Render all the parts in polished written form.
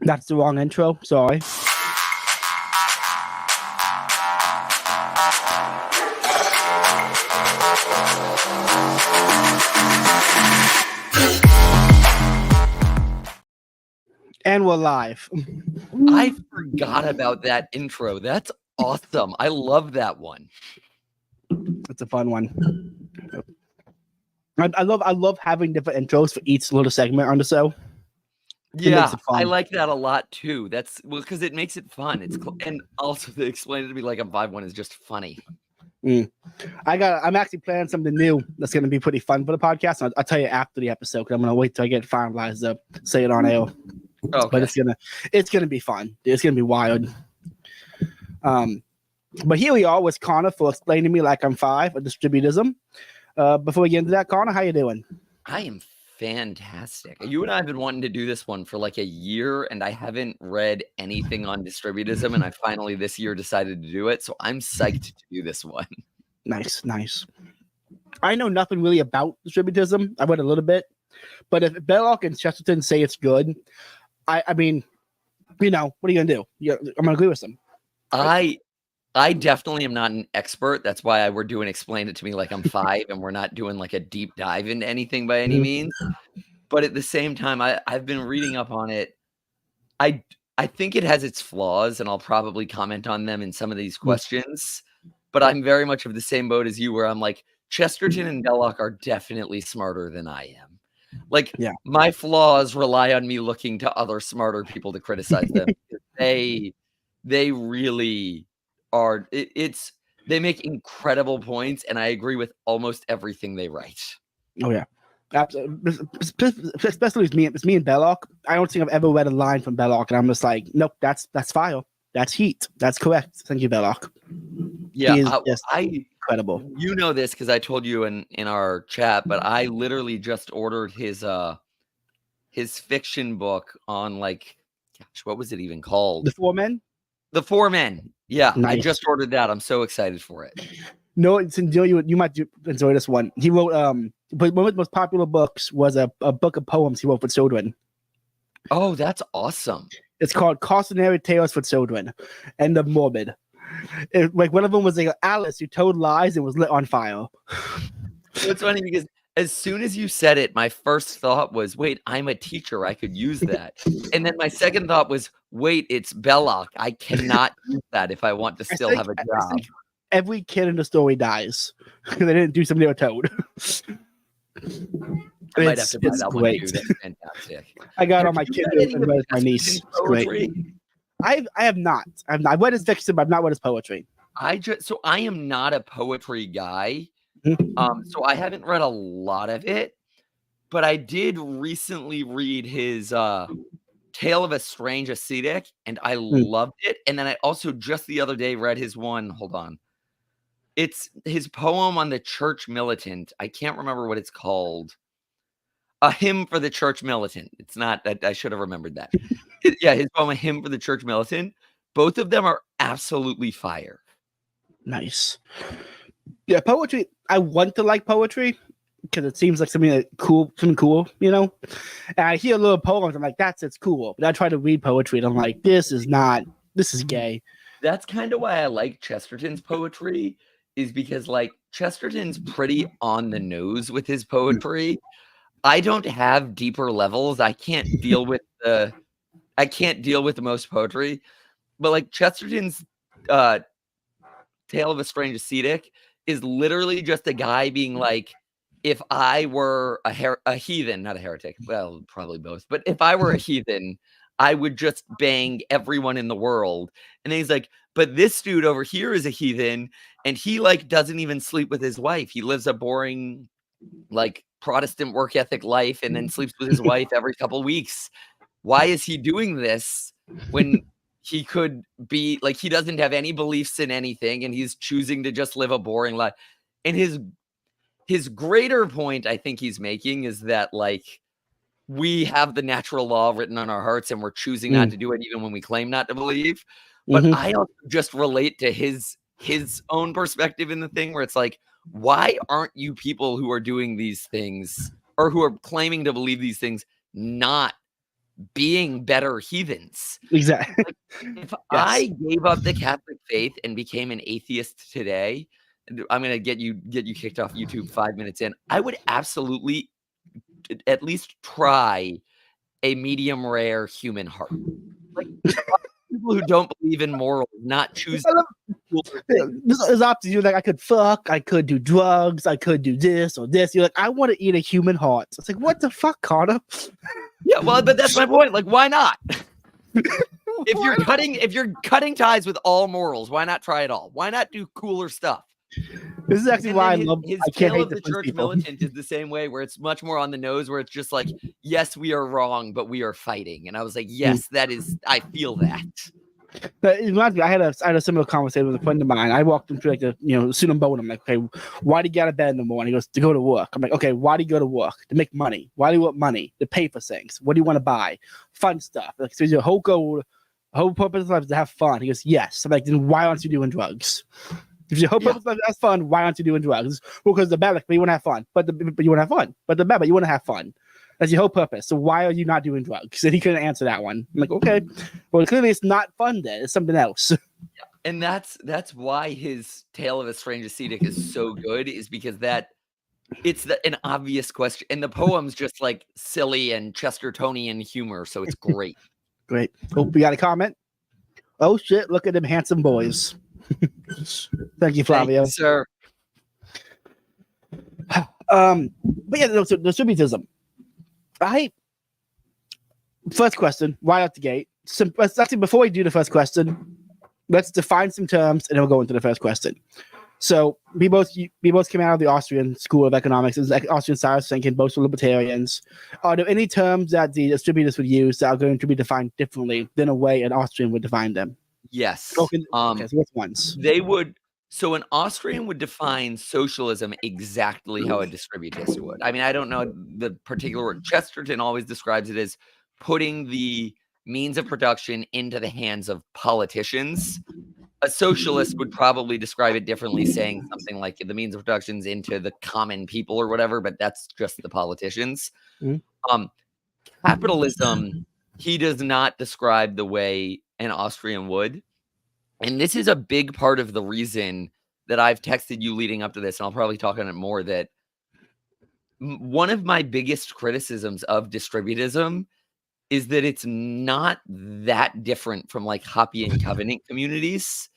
That's the wrong intro. Sorry. And we're live. I forgot about that intro. That's awesome. I love that one. It's a fun one. I love having different intros for each little segment on the show. Yeah, I like that a lot too. That's because it makes it fun. And also to explain it to me like I'm 5'1" is just funny. I'm actually planning something new that's going to be pretty fun for the podcast. I'll tell you after the episode because I'm going to wait till I get finalized to say it on air. Okay. But it's gonna be fun. It's gonna be wild. But here we are with Connor for explaining to me like I'm 5 at Distributism. Before we get into that, Connor, how you doing? I am fantastic. You and I have been wanting to do this one for like a year, and I haven't read anything on Distributism, and I finally this year decided to do it. So I'm psyched to do this one. Nice. I know nothing really about Distributism. I read a little bit, but if Belloc and Chesterton say it's good, I mean, you know, what are you gonna do? I'm gonna agree with them. I definitely am not an expert. That's why we're doing explain it to me like I'm 5, and we're not doing like a deep dive into anything by any means. But at the same time, I've been reading up on it. I think it has its flaws, and I'll probably comment on them in some of these questions. But I'm very much of the same boat as you, where I'm like, Chesterton and Belloc are definitely smarter than I am. Like, my flaws rely on me looking to other smarter people to criticize them. They really are. They make incredible points, and I agree with almost everything they write. Oh yeah, especially it's me and Belloc. I don't think I've ever read a line from Belloc, and I'm just like, nope, that's fire, that's heat, that's correct. Thank you, Belloc. Yeah, incredible. You know this because I told you in our chat, but I literally just ordered his fiction book on, like, gosh, what was it even called? The Four Men. The Four Men. Yeah, nice. I just ordered that. I'm so excited for it. No, you might enjoy this one. He wrote but one of his most popular books was a book of poems he wrote for children. Oh, that's awesome. It's called Cautionary Tales for Children, and the morbid. Like one of them was like Alice who told lies and was lit on fire. It's funny because as soon as you said it, my first thought was, wait, I'm a teacher. I could use that. And then my second thought was, wait, it's Belloc. I cannot use that if I want to still have a job. Every kid in the story dies because they didn't do something they were told. I might have to buy that one too. That's fantastic. I got all my kids and read my niece. It's great. I have not. I've read his fiction, but I've not read his poetry. I am not a poetry guy. So I haven't read a lot of it, but I did recently read his Tale of a Strange Ascetic, and I loved it. And then I also just the other day read his one. Hold on. It's his poem on the church militant. I can't remember what it's called. A Hymn for the Church Militant. It's not that I should have remembered that. His poem, A Hymn for the Church Militant. Both of them are absolutely fire. Nice. Yeah, poetry. I want to like poetry because it seems like something cool, you know. And I hear little poems, I'm like, it's cool. But I try to read poetry, and I'm like, this is gay. That's kind of why I like Chesterton's poetry, is because like Chesterton's pretty on the nose with his poetry. I don't have deeper levels. I can't deal with the most poetry, but like Chesterton's Tale of a Strange Ascetic is literally just a guy being like, if I were a heathen, not a heretic, well, probably both, but if I were a heathen, I would just bang everyone in the world. And then he's like, but this dude over here is a heathen, and he like doesn't even sleep with his wife. He lives a boring, like, Protestant work ethic life and then sleeps with his wife every couple weeks. Why is he doing this when he could be like, he doesn't have any beliefs in anything, and he's choosing to just live a boring life? And his greater point I think he's making is that like we have the natural law written on our hearts, and we're choosing not to do it even when we claim not to believe. But I also just relate to his own perspective in the thing where it's like, why aren't you people who are doing these things or who are claiming to believe these things not being better heathens. Exactly. If Yes. I gave up the Catholic faith and became an atheist today, I'm gonna get you kicked off YouTube 5 minutes in. I would absolutely at least try a medium rare human heart. Like people who don't believe in morals, not choosing. It's up to you. Like I could fuck, I could do drugs, I could do this or this. You're like, I want to eat a human heart. It's like, what the fuck, Connor? Yeah, well, but that's my point. Like, why not? If you're cutting ties with all morals, why not try it all? Why not do cooler stuff? This is actually why I his, love his I can't tale hate of the French church people. militant is the same way, where it's much more on the nose, where it's just like, yes, we are wrong, but we are fighting. And I was like, yes, that is, I feel that. But it reminds me, I had a similar conversation with a friend of mine. I walked him through like suit and bone. I'm like, okay, why do you get out of bed in the morning? He goes, to go to work. I'm like, okay, why do you go to work? To make money. Why do you want money? To pay for things. What do you want to buy? Fun stuff. Like, so your whole goal, whole purpose of life is to have fun. He goes, yes. I'm like, then why aren't you doing drugs? If your whole purpose of life is fun, why aren't you doing drugs? Well, because the bad, like, but you want to have fun. But you want to have fun. But the bad, but you want to have fun. That's your whole purpose. So why are you not doing drugs? And he couldn't answer that one. I'm like, okay, well, clearly it's not fun then. It's something else. Yeah. And that's why his Tale of a Strange Ascetic is so good, is because it's an obvious question. And the poem's just like silly and Chestertonian humor. So it's great. Great. Hope we got a comment. Oh, shit. Look at them handsome boys. Thank you, Flavio. Thank you, sir. But yeah, so distributism. First question, right out the gate. Actually, before we do the first question, let's define some terms and then we'll go into the first question. So we both came out of the Austrian School of Economics. It's like Austrian science thinking, both were libertarians. Are there any terms that the distributists would use that are going to be defined differently than a way an Austrian would define them? Yes. Okay, so which ones? They would. So an Austrian would define socialism exactly how a distributist would. I mean, I don't know the particular word. Chesterton always describes it as putting the means of production into the hands of politicians. A socialist would probably describe it differently, saying something like the means of production's into the common people or whatever, but that's just the politicians. Capitalism, he does not describe the way an Austrian would. And this is a big part of the reason that I've texted you leading up to this, and I'll probably talk on it more, that one of my biggest criticisms of distributism is that it's not that different from like Hoppe and Covenant communities.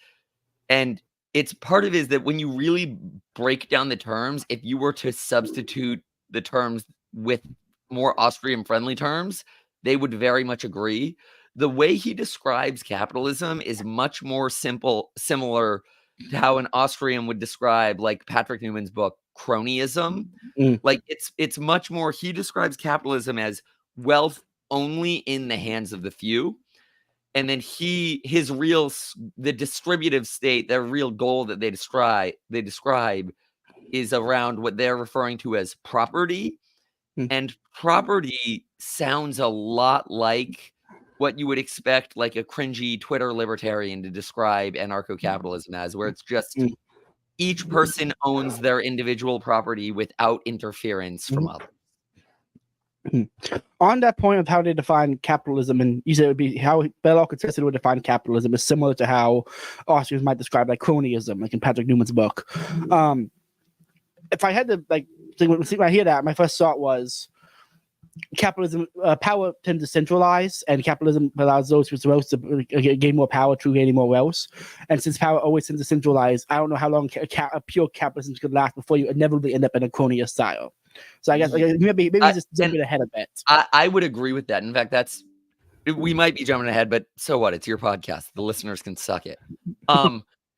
And it's part of it is that when you really break down the terms, if you were to substitute the terms with more Austrian friendly terms, they would very much agree. The way he describes capitalism is much more similar to how an Austrian would describe, like Patrick Newman's book, cronyism. Like it's much more, he describes capitalism as wealth only in the hands of the few. And then the distributive state, their real goal that they describe is around what they're referring to as property. And property sounds a lot like what you would expect like a cringy Twitter libertarian to describe anarcho-capitalism as, where it's just each person owns their individual property without interference from others. On that point of how they define capitalism, and you said it would be how Belloc contested would define capitalism is similar to how Austrians might describe like cronyism, like in Patrick Newman's book. If I had to when I hear that, my first thought was capitalism, power tends to centralize, and capitalism allows those with wealth to gain more power through gaining more wealth. And since power always tends to centralize, I don't know how long a pure capitalism could last before you inevitably end up in a cronyist style. So I guess maybe just jumping ahead a bit. I would agree with that. In fact, we might be jumping ahead, but so what? It's your podcast. The listeners can suck it.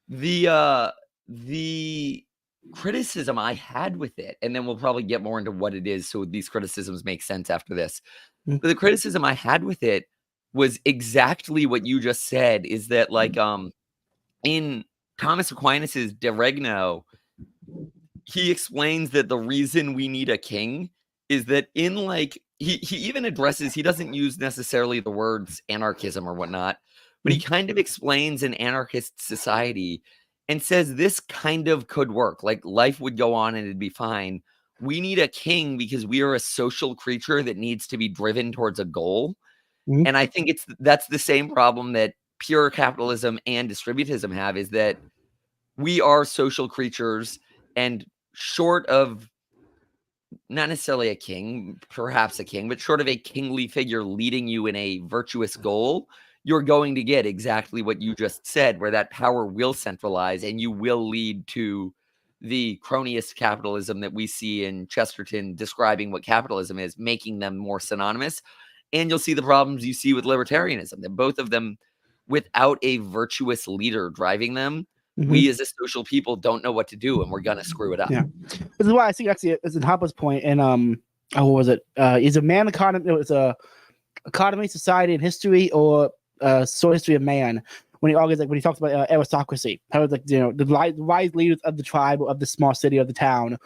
The criticism I had with it, and then we'll probably get more into what it is, so these criticisms make sense after this. But the criticism I had with it was exactly what you just said, is that like in Thomas Aquinas's De Regno, he explains that the reason we need a king is that in like he even addresses, he doesn't use necessarily the words anarchism or whatnot, but he kind of explains an anarchist society and says this kind of could work. Like life would go on and it'd be fine. We need a king because we are a social creature that needs to be driven towards a goal. Mhm. And I think that's the same problem that pure capitalism and distributism have, is that we are social creatures, and short of not necessarily a king, perhaps a king, but short of a kingly figure leading you in a virtuous goal, you're going to get exactly what you just said, where that power will centralize and you will lead to the cronyist capitalism that we see in Chesterton describing what capitalism is, making them more synonymous. And you'll see the problems you see with libertarianism, that both of them, without a virtuous leader driving them, we as a social people don't know what to do, and we're going to screw it up. Yeah. This is why I think actually it's in Hopper's point. And what was it? Is a man economy? It was a economy, society, and history, or sort of history of man. When he argues, like when he talks about aristocracy, how it's like, you know, the wise leaders of the tribe, of the small city, of the town,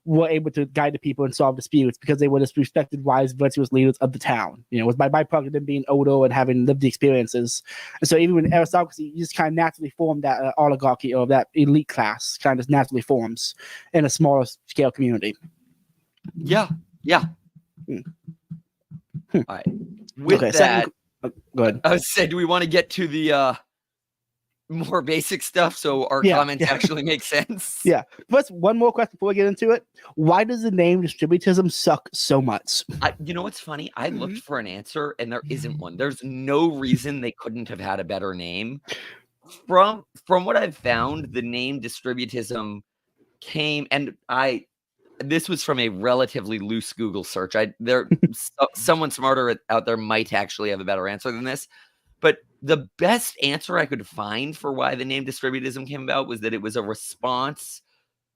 were able to guide the people and solve disputes because they were the respected, wise, virtuous leaders of the town. You know, it was by byproduct of them being older and having lived the experiences. And so even when aristocracy, you just kind of naturally form that oligarchy, or that elite class kind of naturally forms in a smaller scale community. Yeah. Hmm. All right. With that, go ahead. I would say, do we want to get to the more basic stuff so our comments actually make sense? Yeah. First, one more question before we get into it. Why does the name Distributism suck so much? You know what's funny? I looked for an answer and there isn't one. There's no reason they couldn't have had a better name. From what I've found, the name Distributism came, and this was from a relatively loose Google search. Someone smarter out there might actually have a better answer than this. But the best answer I could find for why the name Distributism came about was that it was a response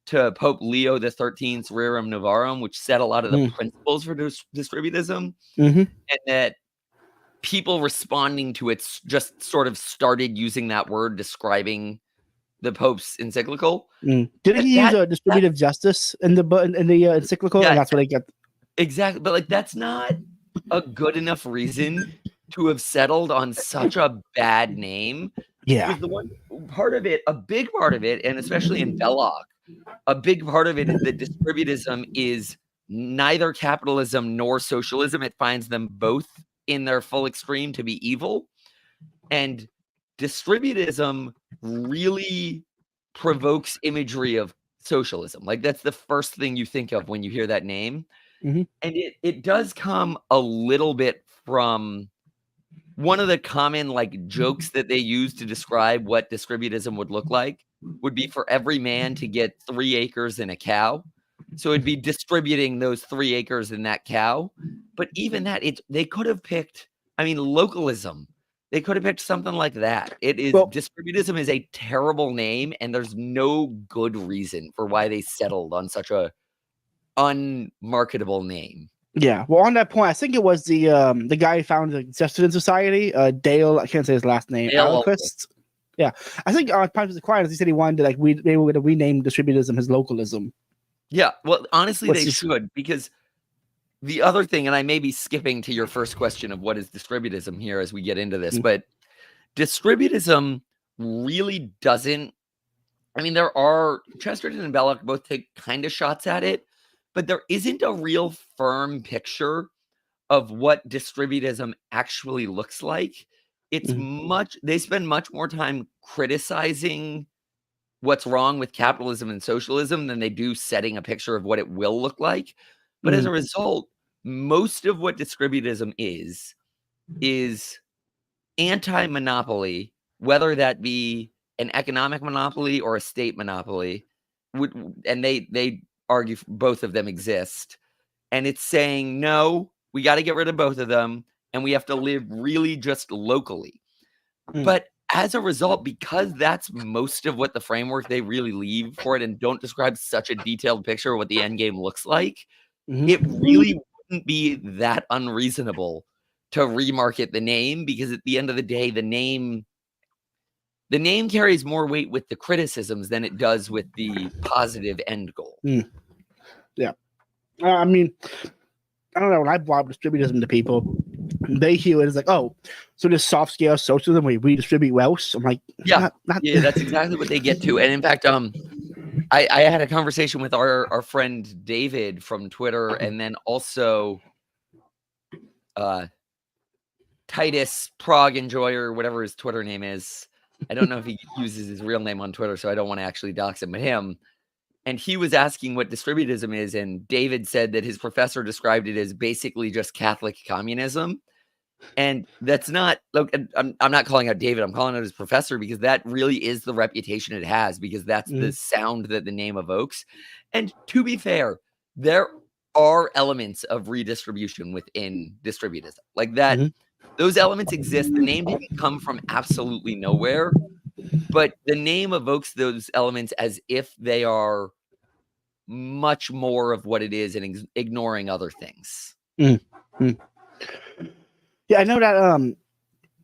to Pope Leo XIII's Rerum Novarum, which set a lot of the principles for Distributism, and that people responding to it just sort of started using that word describing the Pope's encyclical. Didn't he use distributive justice in the encyclical? Yeah, and that's what I get. Exactly. But like, that's not a good enough reason to have settled on such a bad name. Yeah. Because the one part of it, a big part of it, and especially in Belloc, a big part of it is that distributism is neither capitalism nor socialism. It finds them both in their full extreme to be evil. And distributism really provokes imagery of socialism. Like, that's the first thing you think of when you hear that name. And it does come a little bit from one of the common like jokes that they use to describe what distributism would look like would be for every man to get 3 acres and a cow. So it'd be distributing those 3 acres and that cow. But even that, they could have picked, localism. They could have picked something like that. Distributism is a terrible name, and there's no good reason for why they settled on such a unmarketable name. Yeah. Well, on that point, I think it was the guy who founded the Chesterton Society, Dale. I can't say his last name. Alquist. Yeah, I think Times of Aquinas, he said he wanted to they were going to rename distributism as localism. Yeah. Well, honestly, they should, because the other thing, and I may be skipping to your first question of what is distributism here as we get into this, but distributism really doesn't. There are Chesterton and Belloc both take kind of shots at it, but there isn't a real firm picture of what distributism actually looks like. It's they spend much more time criticizing what's wrong with capitalism and socialism than they do setting a picture of what it will look like. But as a result, most of what distributism is anti-monopoly, whether that be an economic monopoly or a state monopoly. And they argue both of them exist. And it's saying, no, we got to get rid of both of them, and we have to live really just locally. But as a result, because that's most of what the framework they really leave for it, and don't describe such a detailed picture of what the end game looks like, it really wouldn't be that unreasonable to remarket the name, because at the end of the day, the name carries more weight with the criticisms than it does with the positive end goal. Yeah. I don't know. When I brought distributism to people, they hear it as like, oh, so this soft scale socialism where we redistribute wealth. I'm like, yeah, yeah, that's exactly what they get to. And in fact, I had a conversation with our friend David from Twitter, and then also Titus Prague Enjoyer, whatever his Twitter name is. I don't know if he uses his real name on Twitter, so I don't want to actually dox him, but him. And he was asking what distributism is, and David said that his professor described it as basically just Catholic communism. And that's not, look, I'm not calling out David, I'm calling out his professor, because that really is the reputation it has, because that's the sound that the name evokes. And to be fair, there are elements of redistribution within distributism. Like that, those elements exist. The name didn't come from absolutely nowhere, but the name evokes those elements as if they are much more of what it is and ignoring other things. Yeah, I know that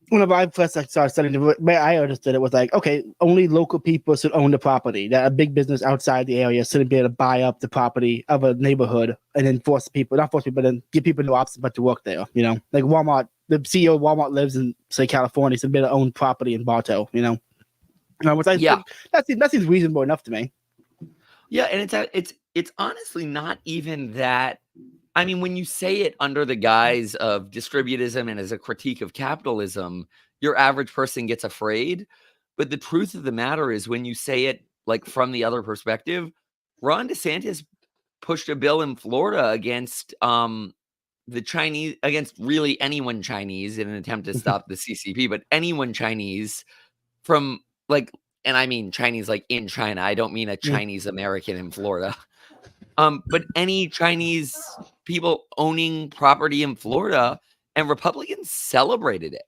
whenever I first started studying the way I understood it was like, okay, only local people should own the property. That a big business outside the area shouldn't be able to buy up the property of a neighborhood and then not force people, then give people no option but to work there. You know, like Walmart, the CEO of Walmart lives in, say, California, so be able to own property in Bartow. You know, which I think that seems reasonable enough to me. Yeah, and it's honestly not even that. I mean, when you say it under the guise of distributism and as a critique of capitalism, your average person gets afraid. But the truth of the matter is, when you say it like from the other perspective, Ron DeSantis pushed a bill in Florida against the Chinese, against really anyone Chinese, in an attempt to stop the CCP, but anyone Chinese from like, and I mean Chinese like in China. I don't mean a Chinese American in Florida. But any Chinese people owning property in Florida, and Republicans celebrated it.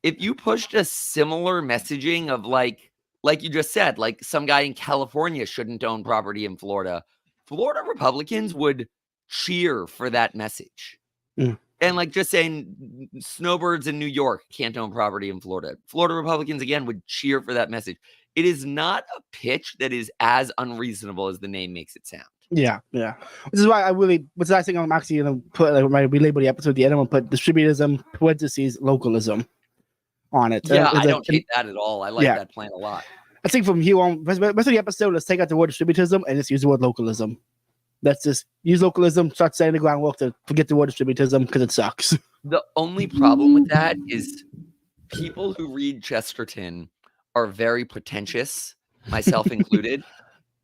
If you pushed a similar messaging of like you just said, like some guy in California shouldn't own property in Florida, Florida Republicans would cheer for that message. And like just saying snowbirds in New York can't own property in Florida, Florida Republicans again would cheer for that message. It is not a pitch that is as unreasonable as the name makes it sound. Yeah. Which is why which I think I'm actually going to put, like, when I relabel the episode at the end, I'm going to put distributism, parentheses, localism on it. Yeah, I don't hate that at all. I like that plan a lot. I think from here on, rest of the episode, let's take out the word distributism and just use the word localism. Let's just use localism, start setting the groundwork to forget the word distributism because it sucks. The only problem with that is people who read Chesterton are very pretentious, myself included.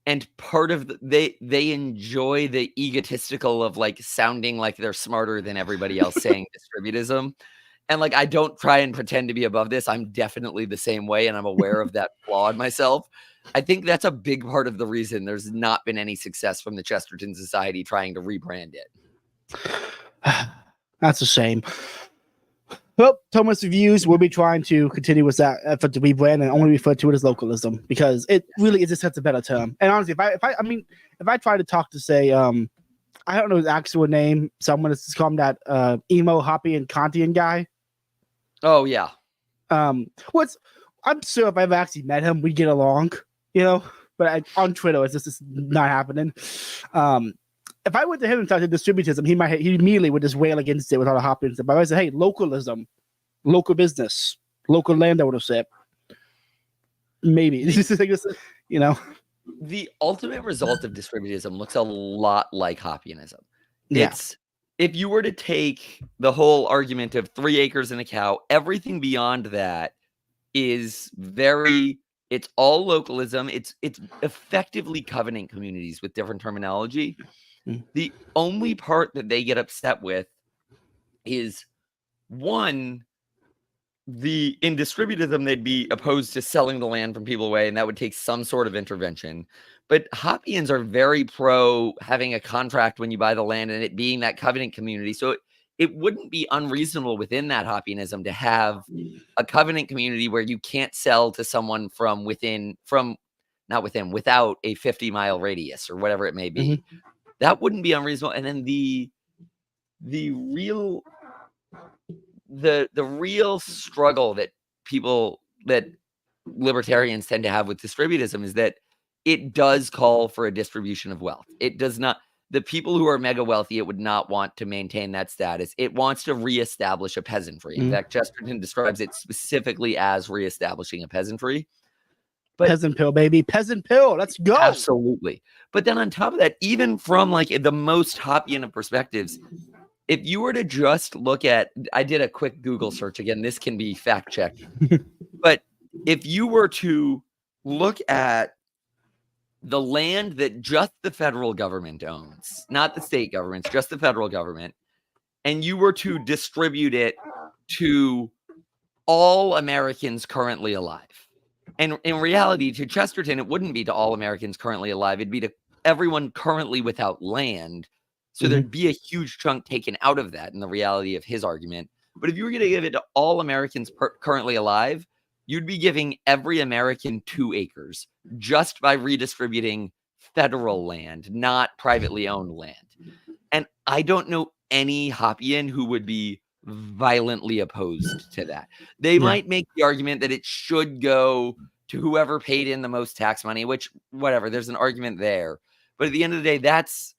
And part of they enjoy the egotistical of like sounding like they're smarter than everybody else saying distributism. And like, I don't try and pretend to be above this. I'm definitely the same way. And I'm aware of that flaw in myself. I think that's a big part of the reason there's not been any success from the Chesterton Society trying to rebrand it. That's a shame. Well, Thomist Reviews will be trying to continue with that effort to rebrand and only refer to it as localism, because it really is just a better term. And honestly, if I try to talk to, say, I don't know his actual name, someone that's called that emo, hoppy, and Kantian guy. Oh yeah. I'm sure if I ever actually met him, we'd get along, you know. But on Twitter, it's just not happening. If I went to him and talked to distributism, he immediately would just wail against it with all the hopping stuff. But I would say, hey, localism, local business, local land ownership. Maybe. You know. The ultimate result of distributism looks a lot like Hobbesianism. Yeah. It's, if you were to take the whole argument of 3 acres and a cow, everything beyond that is it's all localism. It's effectively covenant communities with different terminology. The only part that they get upset with is, one, in distributism, they'd be opposed to selling the land from people away, and that would take some sort of intervention. But Hobbesians are very pro having a contract when you buy the land and it being that covenant community. So it wouldn't be unreasonable within that Hobbesianism to have a covenant community where you can't sell to someone without a 50-mile radius or whatever it may be. That wouldn't be unreasonable. And then the real struggle that libertarians tend to have with distributism is that it does call for a distribution of wealth. It does not. The people who are mega wealthy, it would not want to maintain that status. It wants to reestablish a peasantry. In fact, Chesterton describes it specifically as reestablishing a peasantry. But peasant pill, baby. Peasant pill. Let's go. Absolutely. But then on top of that, even from like the most Hobbesian of perspectives, if you were to just look at, I did a quick Google search. Again, this can be fact checked. But if you were to look at the land that just the federal government owns, not the state governments, just the federal government, and you were to distribute it to all Americans currently alive. And in reality, to Chesterton, it wouldn't be to all Americans currently alive. It'd be to everyone currently without land. So there'd be a huge chunk taken out of that in the reality of his argument. But if you were going to give it to all Americans currently alive, you'd be giving every American 2 acres just by redistributing federal land, not privately owned land. And I don't know any Hoppian who would be violently opposed to that. They might make the argument that it should go to whoever paid in the most tax money, which, whatever, there's an argument there. But at the end of the day, that's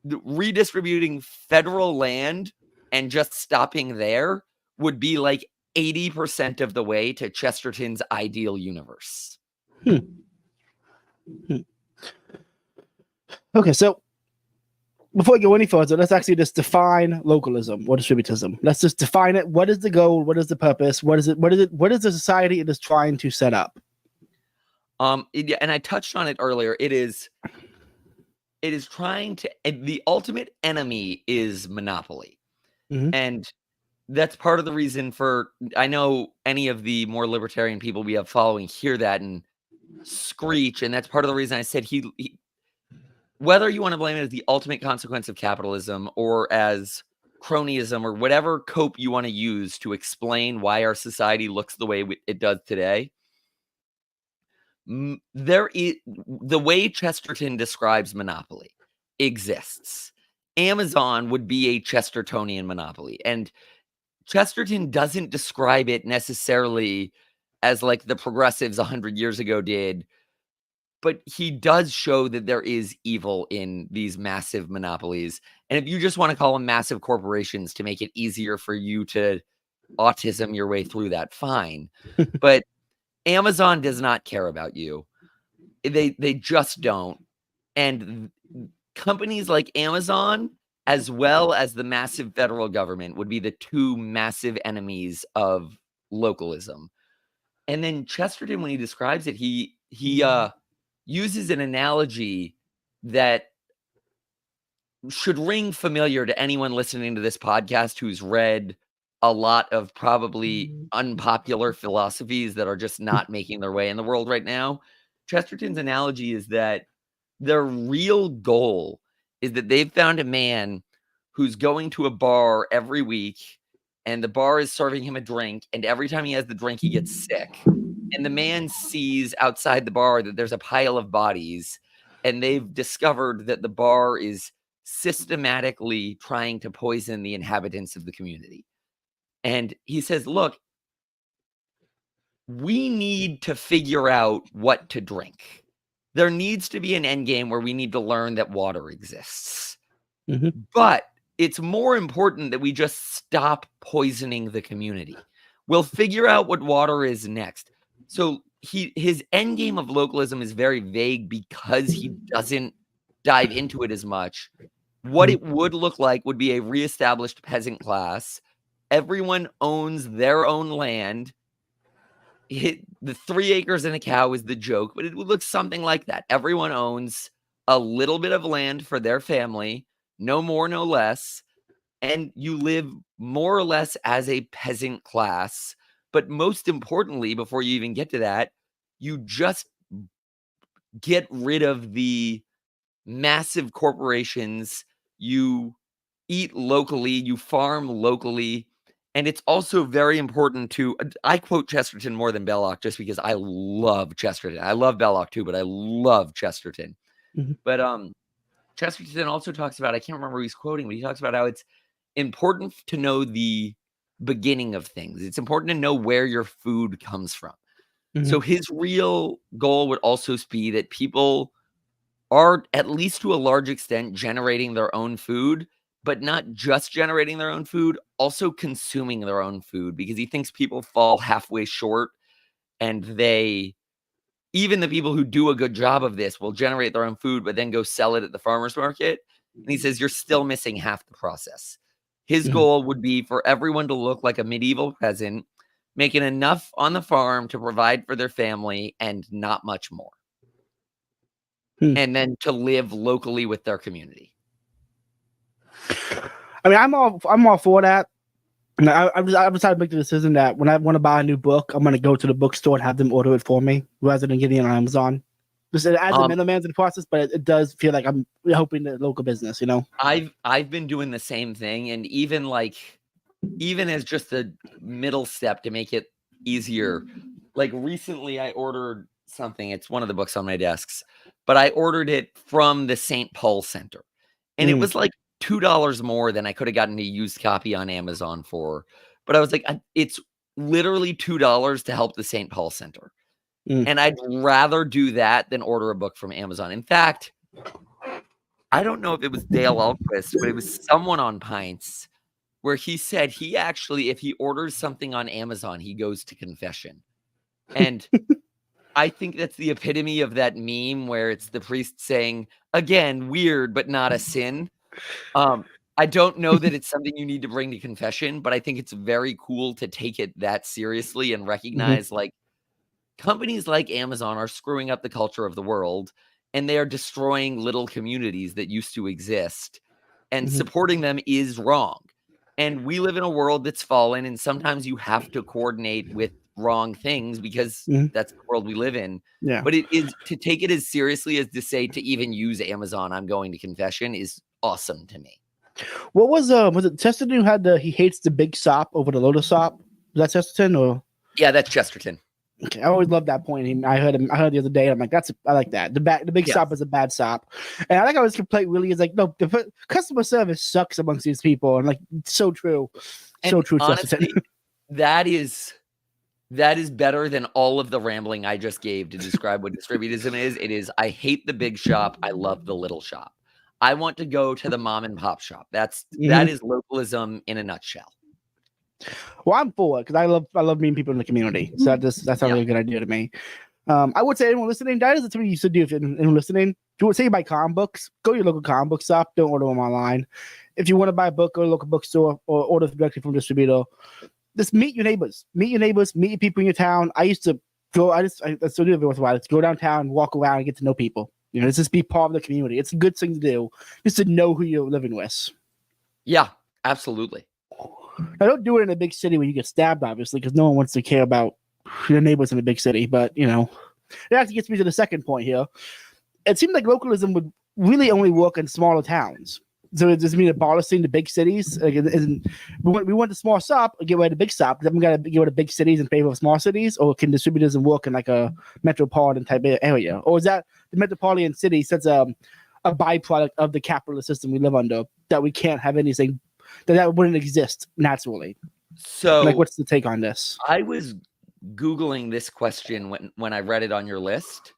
redistributing federal land and just stopping there would be like 80% of the way to Chesterton's ideal universe. Okay, so before we go any further, let's actually just define localism or distributism. Let's just define it. What is the goal? What is the purpose? What is it? What is the society it is trying to set up? And I touched on it earlier. It is trying to, the ultimate enemy is monopoly. And that's part of the reason for, I know any of the more libertarian people we have following hear that and screech. And that's part of the reason I said he whether you want to blame it as the ultimate consequence of capitalism or as cronyism or whatever cope you want to use to explain why our society looks the way it does today, there is, the way Chesterton describes monopoly exists. Amazon would be a Chestertonian monopoly, and Chesterton doesn't describe it necessarily as like the progressives 100 years ago did, but he does show that there is evil in these massive monopolies. And if you just want to call them massive corporations to make it easier for you to autism your way through that, fine. But Amazon does not care about you. They just don't. And companies like Amazon, as well as the massive federal government, would be the 2 massive enemies of localism. And then Chesterton, when he describes it, he uses an analogy that should ring familiar to anyone listening to this podcast who's read a lot of probably unpopular philosophies that are just not making their way in the world right now. Chesterton's analogy is that their real goal is that they've found a man who's going to a bar every week, and the bar is serving him a drink, and every time he has the drink, he gets sick. And the man sees outside the bar that there's a pile of bodies, and they've discovered that the bar is systematically trying to poison the inhabitants of the community. And he says, look, we need to figure out what to drink. There needs to be an end game where we need to learn that water exists. But it's more important that we just stop poisoning the community. We'll figure out what water is next. So his end game of localism is very vague because he doesn't dive into it as much. What it would look like would be a reestablished peasant class. Everyone owns their own land. The 3 acres and a cow is the joke, but it would look something like that. Everyone owns a little bit of land for their family, no more, no less. And you live more or less as a peasant class. But most importantly, before you even get to that, you just get rid of the massive corporations. You eat locally, you farm locally. And it's also very important to, I quote Chesterton more than Belloc just because I love Chesterton. I love Belloc too, but I love Chesterton. But Chesterton also talks about, I can't remember who he's quoting, but he talks about how it's important to know the beginning of things. It's important to know where your food comes from. So his real goal would also be that people are, at least to a large extent, generating their own food, but not just generating their own food, also consuming their own food, because he thinks people fall halfway short, and even the people who do a good job of this will generate their own food, but then go sell it at the farmer's market. And he says, you're still missing half the process. His goal would be for everyone to look like a medieval peasant, making enough on the farm to provide for their family and not much more. And then to live locally with their community. I mean, I'm all for that. And I've decided to make the decision that when I want to buy a new book, I'm going to go to the bookstore and have them order it for me rather than getting it on Amazon. Just as a middleman's in the process, but it does feel like I'm helping the local business, you know? I've been doing the same thing, and even as just a middle step to make it easier, like recently I ordered something. It's one of the books on my desks, but I ordered it from the St. Paul Center, and it was like $2 more than I could have gotten a used copy on Amazon for. But I was like, it's literally $2 to help the St. Paul Center. And I'd rather do that than order a book from Amazon. In fact, I don't know if it was Dale Alquist, but it was someone on Pints where he said he actually, if he orders something on Amazon, he goes to confession. And I think that's the epitome of that meme where it's the priest saying, again, weird, but not a sin. I don't know that it's something you need to bring to confession, but I think it's very cool to take it that seriously and recognize like companies like Amazon are screwing up the culture of the world, and they are destroying little communities that used to exist, and supporting them is wrong. And we live in a world that's fallen, and sometimes you have to coordinate with wrong things because that's the world we live in. Yeah. But it is to take it as seriously as to say to even use Amazon, I'm going to confession, is awesome to me. What was it Chesterton who had he hates the big sop over the little sop? Was that Chesterton or? Yeah, that's Chesterton. Okay, I always love that point. I heard the other day. I'm like, I like that. The big sop is a bad sop, and I like how his complaint really is like, no, the customer service sucks amongst these people, and like, so true, so true. Honestly, that is better than all of the rambling I just gave to describe what distributism is. It is, I hate the big shop. I love the little shop. I want to go to the mom and pop shop. That is localism in a nutshell. Well, I'm for it because I love meeting people in the community. So that's a really good idea to me. I would say anyone listening, that is something you should do if anyone listening. If you would say you buy comic books, go to your local comic book shop. Don't order them online. If you want to buy a book, go to a local bookstore or order directly from a distributor. Just meet your neighbors. Meet your people in your town. I used to go. I still do it once in a while. Let's go downtown, walk around, and get to know people. You know, just be part of the community. It's a good thing to do, just to know who you're living with. Yeah, absolutely. I don't do it in a big city where you get stabbed, obviously, because no one wants to care about your neighbors in a big city. But, you know, it actually gets me to the second point here. It seemed like localism would really only work in smaller towns. So it doesn't mean abolishing the big cities. Like, we want the small shop, get rid of the big shop. Then we got to get rid of big cities in favor of small cities, or can distributism work in like a metropolitan type area? Or is that the metropolitan city such a byproduct of the capitalist system we live under that we can't have anything that wouldn't exist naturally? So, like, what's the take on this? I was Googling this question when I read it on your list.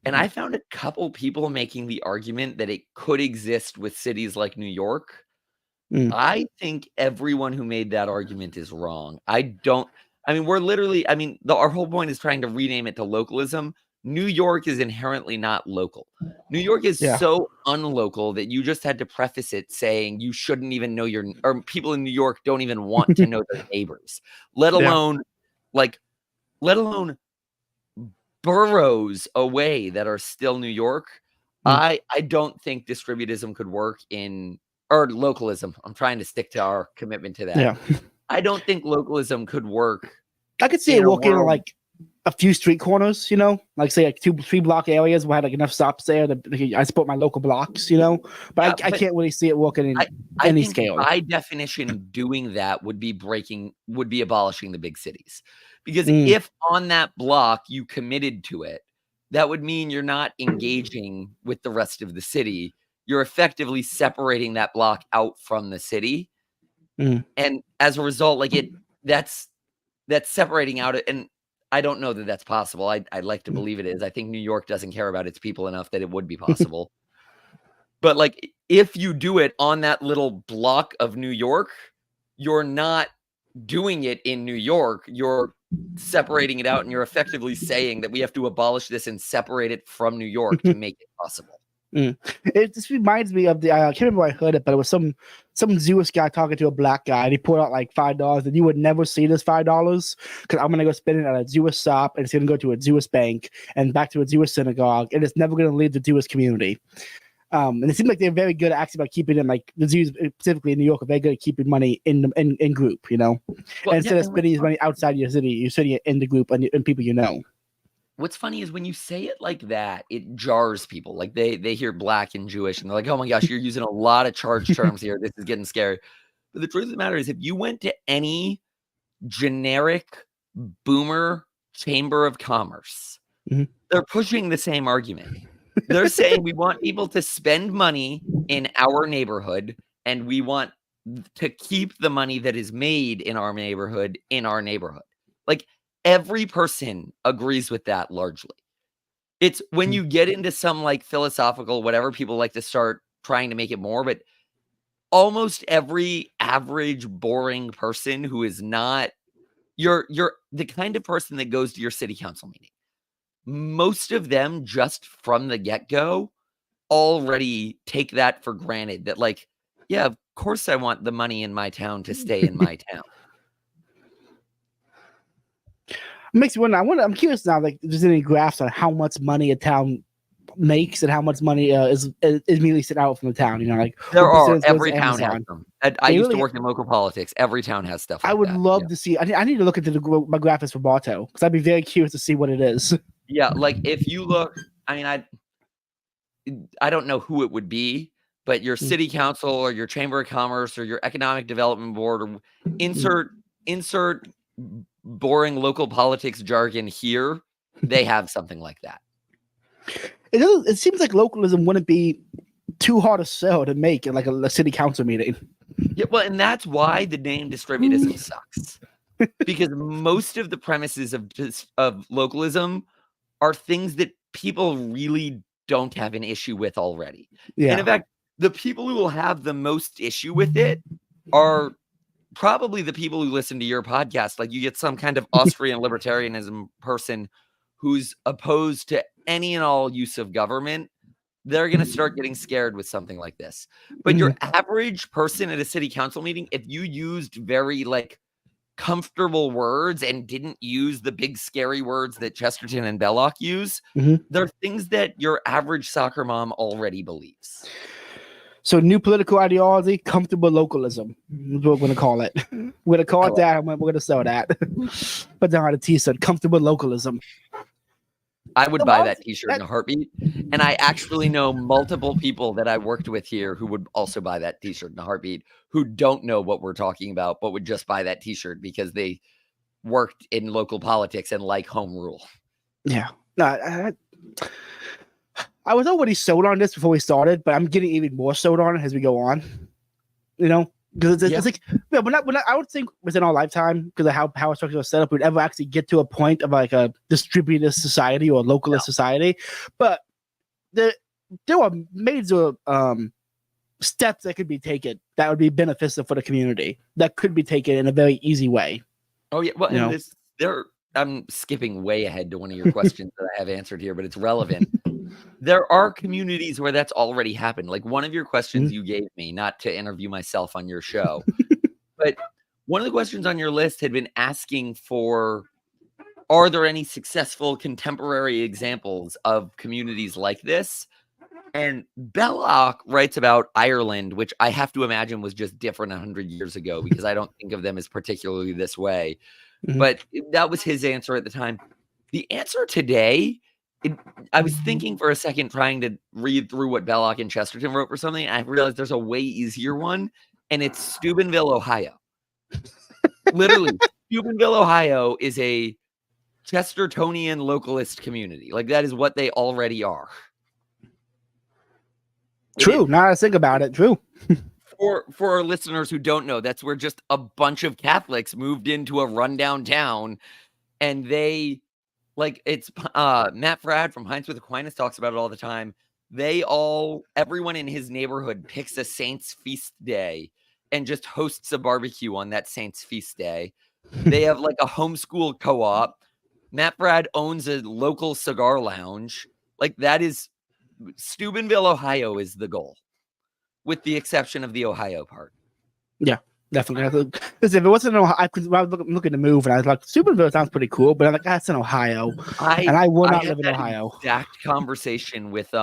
And I found a couple people making the argument that it could exist with cities like New York. I think everyone who made that argument is wrong. Our whole point is trying to rename it to localism. New York is inherently not local. New York is so unlocal that you just had to preface it saying you shouldn't even know or people in New York don't even want to know their neighbors, let alone boroughs away that are still New York. I don't think distributism could work or localism. I'm trying to stick to our commitment to that. Yeah. I don't think localism could work. I could see it working in like a few street corners, you know, like say like 2-3 block areas where I had like enough stops there I support my local blocks, you know, but I can't really see it working in any scale. By definition, doing that would be abolishing the big cities. Because if on that block you committed to it, that would mean you're not engaging with the rest of the city. You're effectively separating that block out from the city. And as a result, that's separating out. And I don't know that that's possible. I'd like to believe it is. I think New York doesn't care about its people enough that it would be possible. But like, if you do it on that little block of New York, you're not doing it in New York. You're separating it out, and you're effectively saying that we have to abolish this and separate it from New York to make it possible. It just reminds me of the I can't remember where I heard it, but it was some Jewish guy talking to a black guy, and he pulled out like $5, and you would never see this $5 because I'm gonna go spend it at a Jewish shop, and it's gonna go to a Jewish bank and back to a Jewish synagogue, and it's never gonna leave the Jewish community. And it seems like they're very good actually about keeping it, like the Jews specifically in New York are very good at keeping money in group, you know. Well, and instead of spending his money outside your city, you're spending it in the group and people you know. What's funny is when you say it like that, it jars people. Like they hear black and Jewish and they're like, oh my gosh, you're using a lot of charged terms here. This is getting scary. But the truth of the matter is if you went to any generic boomer chamber of commerce, they're pushing the same argument. They're saying we want people to spend money in our neighborhood and we want to keep the money that is made in our neighborhood in our neighborhood. Like every person agrees with that largely. It's when you get into some like philosophical, whatever, people like to start trying to make it more, but almost every average boring person who is not you're the kind of person that goes to your city council meeting. Most of them just from the get-go already take that for granted that like, yeah, of course I want the money in my town to stay in my town. It makes me wonder. I'm curious now. Like, if there's any graphs on how much money a town makes and how much money is immediately sent out from the town? You know, like there are. Every town has them. I used to work in local politics. Every town has stuff. Like I would that. love to see. I need to look into my graphics for Bartow because I'd be very curious to see what it is. Yeah, like if you look, I mean, I don't know who it would be, but your city council or your chamber of commerce or your economic development board or insert boring local politics jargon here, they have something like that. It seems like localism wouldn't be too hard to sell to make in like a city council meeting. Yeah, well, and that's why the name Distributism sucks. Because most of the premises of localism are things that people really don't have an issue with already. Yeah. And in fact, the people who will have the most issue with it are probably the people who listen to your podcast. Like you get some kind of Austrian libertarianism person who's opposed to any and all use of government. They're going to start getting scared with something like this. But your average person at a city council meeting, if you used very like comfortable words and didn't use the big scary words that Chesterton and Belloc use, they're things that your average soccer mom already believes. So new political ideology, comfortable localism. That's what we're going to call it. We're going to call it that. We're going to sell that. But down on a t-shirt, comfortable localism. I would buy that t-shirt in a heartbeat. And I actually know multiple people that I worked with here who would also buy that t-shirt in a heartbeat, who don't know what we're talking about, but would just buy that t-shirt because they worked in local politics and like home rule. Yeah. No, I was already sold on this before we started, but I'm getting even more sold on it as we go on. You know? Because it's like, yeah, I would think within our lifetime, because of how power structures are set up, we'd ever actually get to a point of like a distributive society or a localist society. But there are major steps that could be taken that would be beneficial for the community that could be taken in a very easy way. Oh yeah, well, and I'm skipping way ahead to one of your questions that I have answered here, but it's relevant. There are communities where that's already happened. Like one of your questions you gave me, not to interview myself on your show, but one of the questions on your list had been asking for, are there any successful contemporary examples of communities like this? And Belloc writes about Ireland, which I have to imagine was just different 100 years ago because I don't think of them as particularly this way. But that was his answer at the time. The answer today, I was thinking for a second, trying to read through what Belloc and Chesterton wrote for something, and I realized there's a way easier one, and it's Steubenville, Ohio. Literally, Steubenville, Ohio is a Chestertonian localist community. Like that is what they already are. True. Now I think about it. True. For our listeners who don't know, that's where just a bunch of Catholics moved into a rundown town, and they, like, it's Matt Fradd from Heinz with Aquinas talks about it all the time. Everyone in his neighborhood picks a saint's feast day and just hosts a barbecue on that saint's feast day. They have like a homeschool co-op. Matt Fradd owns a local cigar lounge. Like that is Steubenville, Ohio is the goal, with the exception of the Ohio part. Yeah, definitely. Because if it wasn't in Ohio, I was looking to move, and I was like, Steubenville sounds pretty cool, but I'm like, that's in Ohio, and I will not live in Ohio. Exact conversation with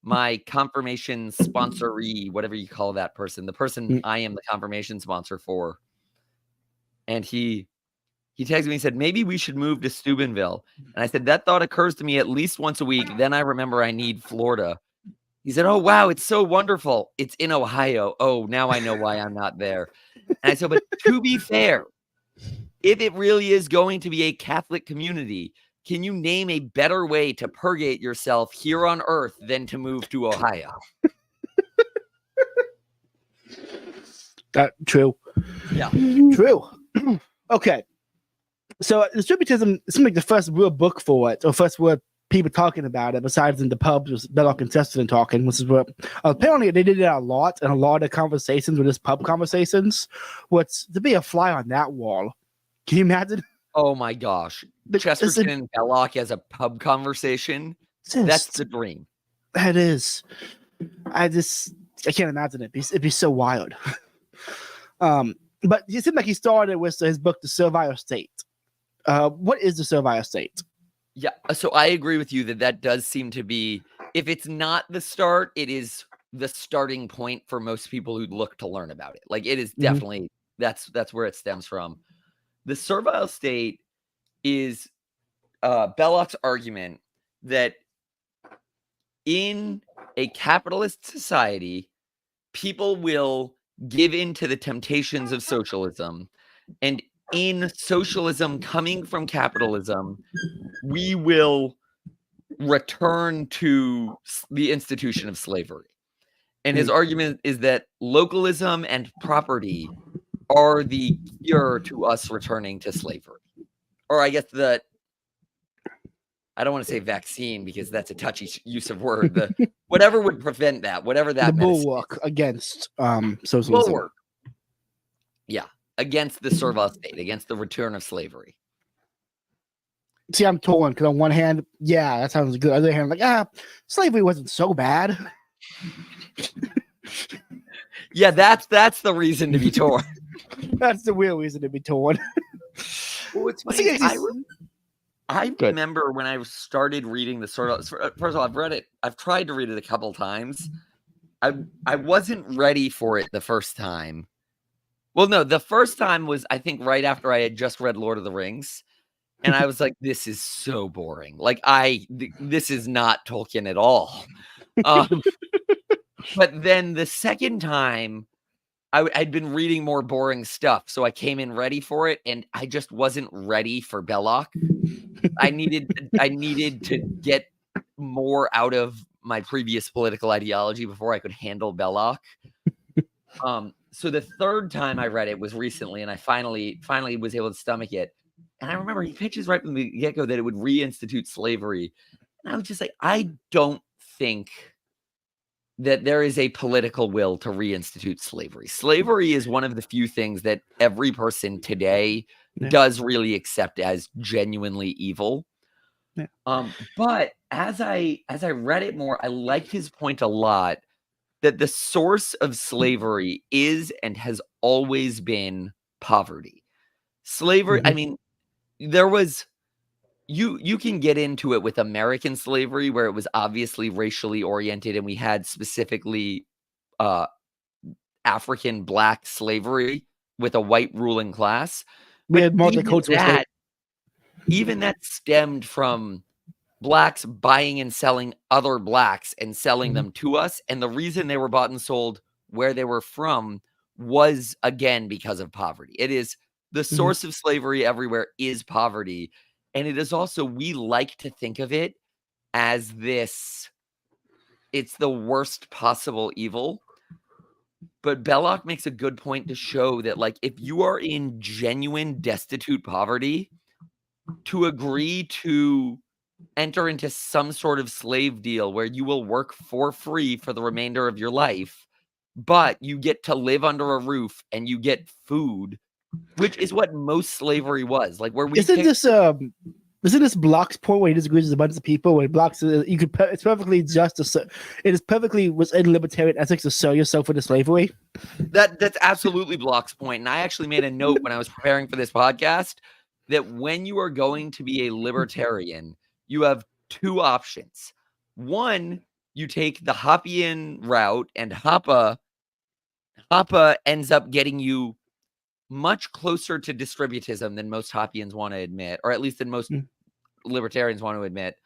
my confirmation sponsoree, whatever you call that person, the person I am the confirmation sponsor for, and he texted me and said, maybe we should move to Steubenville. And I said, that thought occurs to me at least once a week. Then I remember I need Florida. He said, oh, wow, it's so wonderful. It's in Ohio. Oh, now I know why I'm not there. And I said, but to be fair, if it really is going to be a Catholic community, can you name a better way to purgate yourself here on earth than to move to Ohio? True. Yeah. True. Okay. So Distributism seems like the first real book for it, or first real people talking about it, besides in the pubs with Belloc and Chesterton talking, which is what apparently they did it a lot, and a lot of conversations were just pub conversations. What's to be a fly on that wall? Can you imagine? Oh my gosh. Chesterton and Belloc as a pub conversation. That's the dream. That is. I can't imagine it. It'd be so wild. But it seemed like he started with his book, The Servile State. What is the Servile State? Yeah, so I agree with you that does seem to be, if it's not the start, it is the starting point for most people who look to learn about it. Like, it is definitely, that's where it stems from. The Servile State is Belloc's argument that in a capitalist society, people will give in to the temptations of socialism, and in socialism coming from capitalism, we will return to the institution of slavery. And his argument is that localism and property are the cure to us returning to slavery. Or I guess I don't want to say vaccine because that's a touchy use of word. Whatever would prevent that, whatever that the bulwark against socialism. Bulwark. Yeah, against the servile state, against the return of slavery. See, I'm torn because on one hand, yeah, that sounds good. On the other hand, like, slavery wasn't so bad. Yeah, that's the reason to be torn. That's the real reason to be torn. Well, it's funny. I remember when I started reading the first of all, I've read it. I've tried to read it a couple times. I wasn't ready for it the first time. Well, no, the first time was, I think, right after I had just read Lord of the Rings. And I was like, this is so boring. Like, this is not Tolkien at all. But then the second time, I'd been reading more boring stuff. So I came in ready for it, and I just wasn't ready for Belloc. I needed to get more out of my previous political ideology before I could handle Belloc. So the third time I read it was recently, and I finally was able to stomach it. And I remember he pitches right from the get-go that it would reinstitute slavery. And I was just like, I don't think that there is a political will to reinstitute slavery. Slavery is one of the few things that every person today does really accept as genuinely evil. Yeah. But as I read it more, I liked his point a lot that the source of slavery is and has always been poverty. Slavery, I mean, there was, you can get into it with American slavery, where it was obviously racially oriented, and we had specifically African black slavery with a white ruling class. We had multicultural. Even that stemmed from blacks buying and selling other blacks and selling them to us. And the reason they were bought and sold where they were from was, again, because of poverty. It is the source of slavery everywhere is poverty. And it is also, we like to think of it as this, it's the worst possible evil. But Belloc makes a good point to show that, like, if you are in genuine destitute poverty, to agree to enter into some sort of slave deal where you will work for free for the remainder of your life, but you get to live under a roof and you get food, which is what most slavery was. Like, where we isn't this Isn't this Block's point where he disagrees with a bunch of people? Where Block's it's perfectly just it is perfectly within libertarian ethics to sell yourself into slavery. That's absolutely Block's point. And I actually made a note when I was preparing for this podcast that when you are going to be a libertarian, you have two options. One, you take the Hoppian route, and Hoppe ends up getting you much closer to distributism than most Hoppians want to admit, or at least than most libertarians want to admit.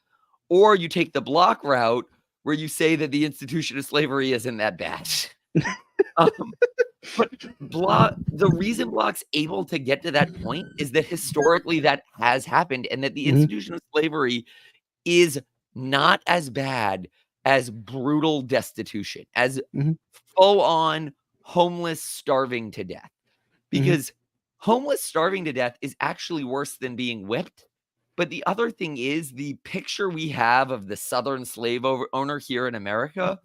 Or you take the Block route, where you say that the institution of slavery isn't that bad. But the reason Block's able to get to that point is that historically that has happened, and that the institution of slavery is not as bad as brutal destitution, as full-on homeless starving to death. Because homeless starving to death is actually worse than being whipped. But the other thing is, the picture we have of the Southern slave owner here in America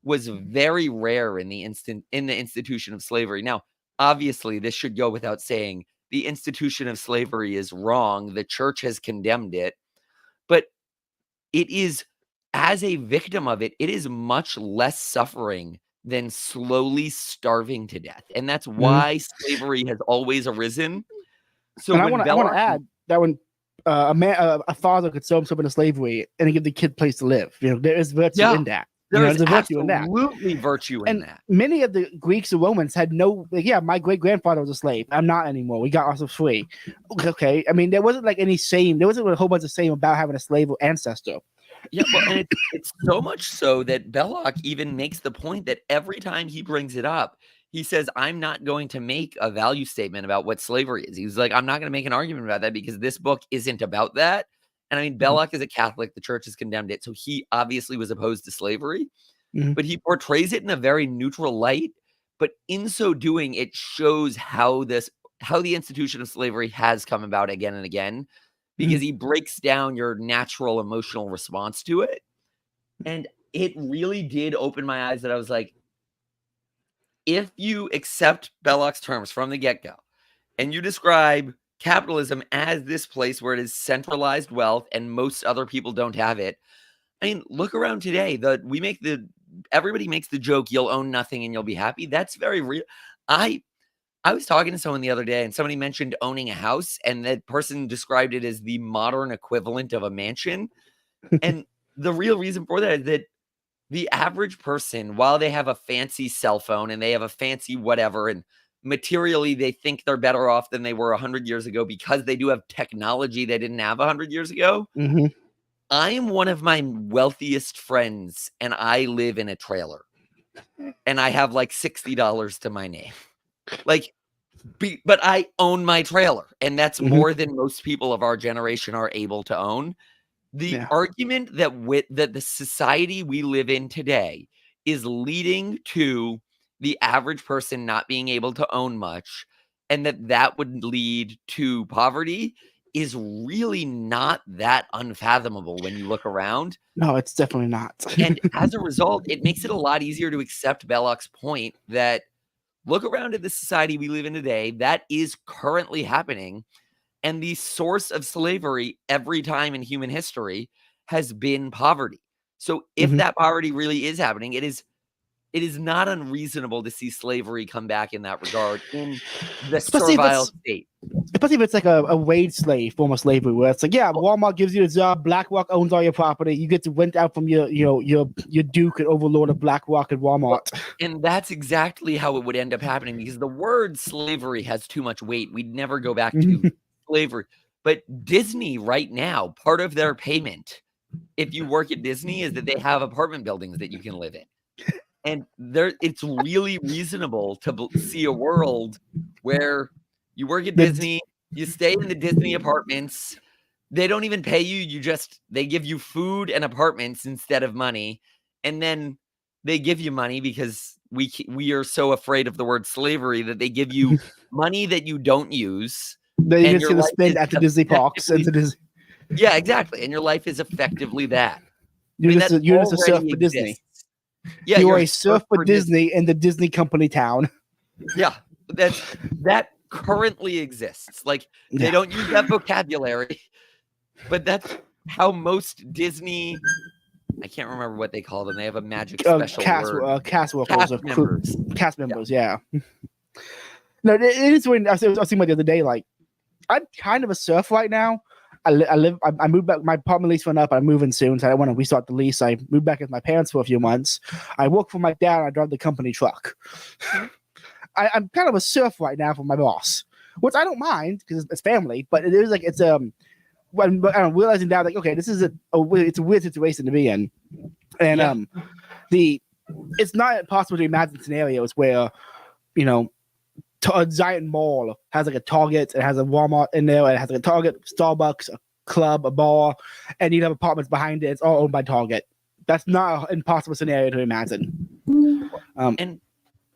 was very rare in the institution of slavery. Now, obviously, this should go without saying. The institution of slavery is wrong. The church has condemned it. But it is, as a victim of it, it is much less suffering than slowly starving to death. And that's why slavery has always arisen. So and I want to add that when a father could sell himself into slavery and give the kid a place to live, there is virtue in that. There's absolutely virtue in that. Many of the Greeks and Romans had no, my great-grandfather was a slave. I'm not anymore. We got ourselves free. Okay. I mean, there wasn't like any shame. There wasn't a whole bunch of shame about having a slave ancestor. Yeah, well, and it's so much so that Belloc even makes the point that every time he brings it up, he says, I'm not going to make a value statement about what slavery is. He's like, I'm not going to make an argument about that because this book isn't about that. And I mean, Belloc is a Catholic. The church has condemned it. So he obviously was opposed to slavery, but he portrays it in a very neutral light. But in so doing, it shows how the institution of slavery has come about again and again, because he breaks down your natural emotional response to it. And it really did open my eyes that I was like, if you accept Belloc's terms from the get-go and you describe capitalism as this place where it is centralized wealth and most other people don't have it, I mean, look around today. Everybody makes the joke, you'll own nothing and you'll be happy. That's very real. I was talking to someone the other day and somebody mentioned owning a house, and that person described it as the modern equivalent of a mansion. And the real reason for that is that the average person, while they have a fancy cell phone and they have a fancy whatever, and materially they think they're better off than they were 100 years ago because they do have technology they didn't have 100 years ago. I am one of my wealthiest friends and I live in a trailer and I have like $60 to my name. But I own my trailer, and that's more than most people of our generation are able to own. The argument that the society we live in today is leading to the average person not being able to own much, and that would lead to poverty, is really not that unfathomable when you look around. No, it's definitely not. And as a result, it makes it a lot easier to accept Belloc's point that look around at the society we live in today, that is currently happening. And the source of slavery every time in human history has been poverty. So if that poverty really is happening, it is not unreasonable to see slavery come back in that regard in the servile state. Especially if it's like a wage slave form of slavery, where it's like, Walmart gives you a job, BlackRock owns all your property, you get to rent out from your duke and overlord of BlackRock and Walmart. And that's exactly how it would end up happening, because the word slavery has too much weight. We'd never go back to slavery. But Disney right now, part of their payment, if you work at Disney, is that they have apartment buildings that you can live in. And it's really reasonable to see a world where you work at Disney, you stay in the Disney apartments. They don't even pay you. They give you food and apartments instead of money. And then they give you money because we are so afraid of the word slavery that they give you money that you don't use. That you're going to spend at the Disney parks. Yeah, exactly. And your life is effectively that. You're just a surf for Disney. Yeah, you're a surf for Disney in the Disney company town. Yeah, that currently exists. Like, they don't use that vocabulary, But that's how most Disney, I can't remember what they call them. They have a magic special word. Cast workers, Cast members. Cast members, yeah. No, it is when I was thinking about the other day, like, I'm kind of a surf right now. I moved back. My apartment lease went up. I'm moving soon, so I want to restart the lease. I moved back with my parents for a few months. I work for my dad. And I drive the company truck. I'm kind of a surf right now for my boss, which I don't mind because it's family. But it is like when I'm realizing now, like, okay, this is it's a weird situation to be in, and it's not possible to imagine scenarios where, you know, a giant mall has like a Target, it has a Walmart in there, it has like a Target, Starbucks, a club, a bar, and you have apartments behind it. It's all owned by Target. That's not an impossible scenario to imagine. And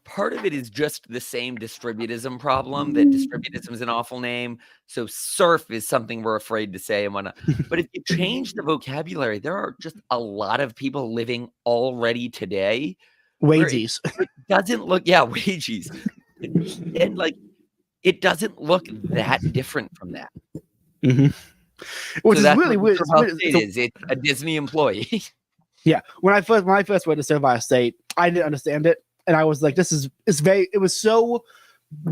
part of it is just the same distributism problem. That distributism is an awful name. So surf is something we're afraid to say and whatnot. But if you change the vocabulary, there are just a lot of people living already today. Wages. It doesn't look, wages. And like, it doesn't look that different from that. Mm-hmm. Which so is really weird. It's a Disney employee. Yeah. When I first went to Survivor State, I didn't understand it. And I was like, it was so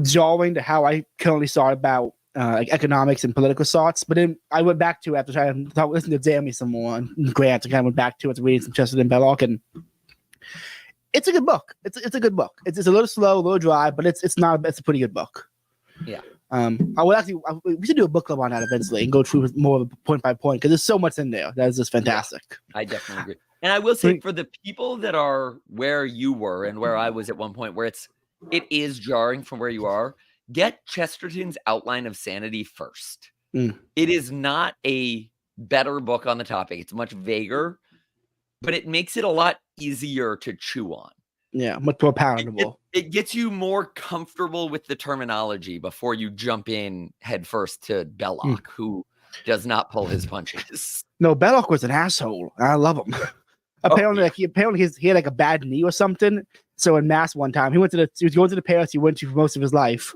jarring to how I currently thought about like economics and political thoughts. But then I went back to it after trying to listen to Jeremy some more and Grant. I kind of went back to it, reading some Chesterton Belloc, and it's a good book. It's a good book. It's a little slow, a little dry, but it's a pretty good book. Yeah. We should do a book club on that eventually and go through more point by point because there's so much in there that is just fantastic. Yeah, I definitely agree. And I will say, for the people that are where you were and where I was at one point, where it is jarring from where you are, get Chesterton's Outline of Sanity first. It is not a better book on the topic. It's much vaguer, but it makes it a lot easier to chew on. Yeah, much more palatable. It gets you more comfortable with the terminology before you jump in headfirst to Belloc, who does not pull his punches. No, Belloc was an asshole. I love him. Apparently, he had like a bad knee or something. So in Mass one time, he was going to the Paris he went to for most of his life,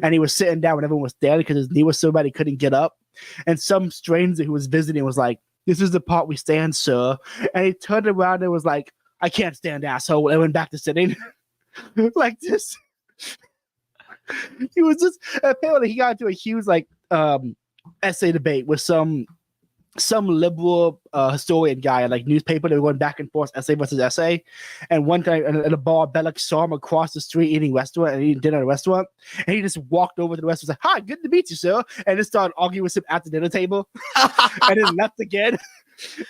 and he was sitting down when everyone was there because his knee was so bad he couldn't get up. And some stranger who was visiting was like, "This is the part we stand, sir." And he turned around and was like, "I can't stand, asshole," and went back to sitting. Like this. He was just apparently he got into a huge essay debate with some liberal historian guy, like newspaper. They were going back and forth, essay versus essay. And one time at a bar, Belloc saw him across the street eating dinner at a restaurant, and he just walked over to the restaurant and said, "Hi, good to meet you, sir," and just started arguing with him at the dinner table, and then left again.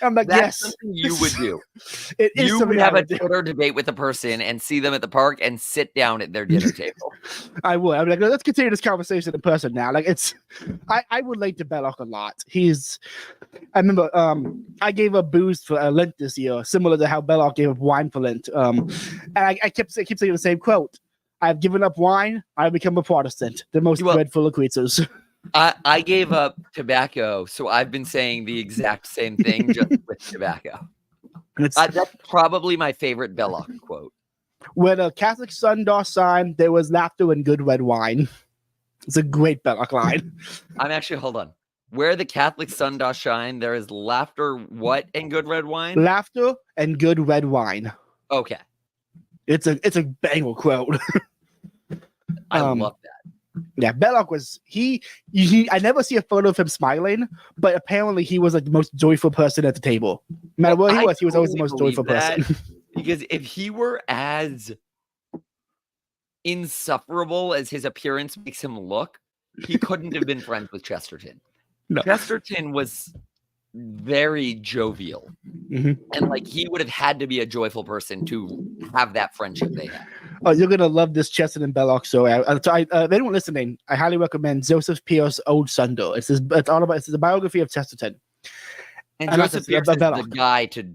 I'm like, that's yes, something you would do. You would have a Twitter debate with a person and see them at the park and sit down at their dinner table. I would. I'm like, let's continue this conversation in person now. Like, I relate to Belloc a lot. I remember I gave up booze for Lent this year, similar to how Belloc gave up wine for Lent. And I keep saying the same quote: "I've given up wine. I've become a Protestant, the most dreadful of creatures." I gave up tobacco, so I've been saying the exact same thing just with tobacco. That's probably my favorite Belloc quote. When a Catholic sun doth shine, there was laughter and good red wine. It's a great Belloc line. Hold on. Where the Catholic sun doth shine, there is laughter, what, and good red wine? Laughter and good red wine. Okay. It's a banger quote. I love that. Yeah, Belloc was I never see a photo of him smiling, but apparently he was like the most joyful person at the table. No matter where he was always the most joyful person. Because if he were as insufferable as his appearance makes him look, he couldn't have been friends with Chesterton. No. Chesterton was very jovial, and he would have had to be a joyful person to have that friendship they had. Oh, you're gonna love this Chesterton Belloc story. If anyone listening, I highly recommend Joseph Pierce Old Sunder. It's a biography of Chesterton. And Joseph Pierce is the guy to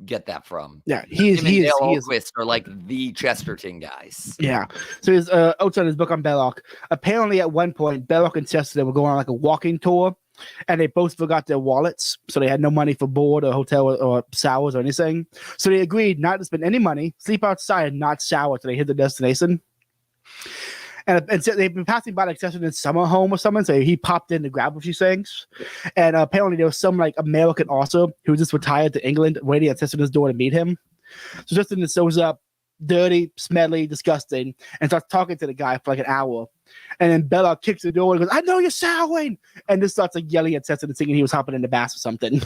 get that from. Yeah, he is are like the Chesterton guys. Yeah. So his Old Sunder's book on Belloc. Apparently, at one point, Belloc and Chesterton were going on a walking tour, and they both forgot their wallets, so they had no money for board or hotel or showers or anything. So they agreed not to spend any money, sleep outside, and not shower till they hit the destination. And so they've been passing by like Chesterton's summer home or something. So he popped in to grab a few things. And apparently there was some like American author who just retired to England waiting at Chesterton's door to meet him. So Chesterton shows up, dirty, smelly, disgusting, and starts talking to the guy for like an hour. And then Bella kicks the door and goes, "I know you're Selwyn!" And just starts like yelling at Chesterton, thinking he was hopping in the bath or something.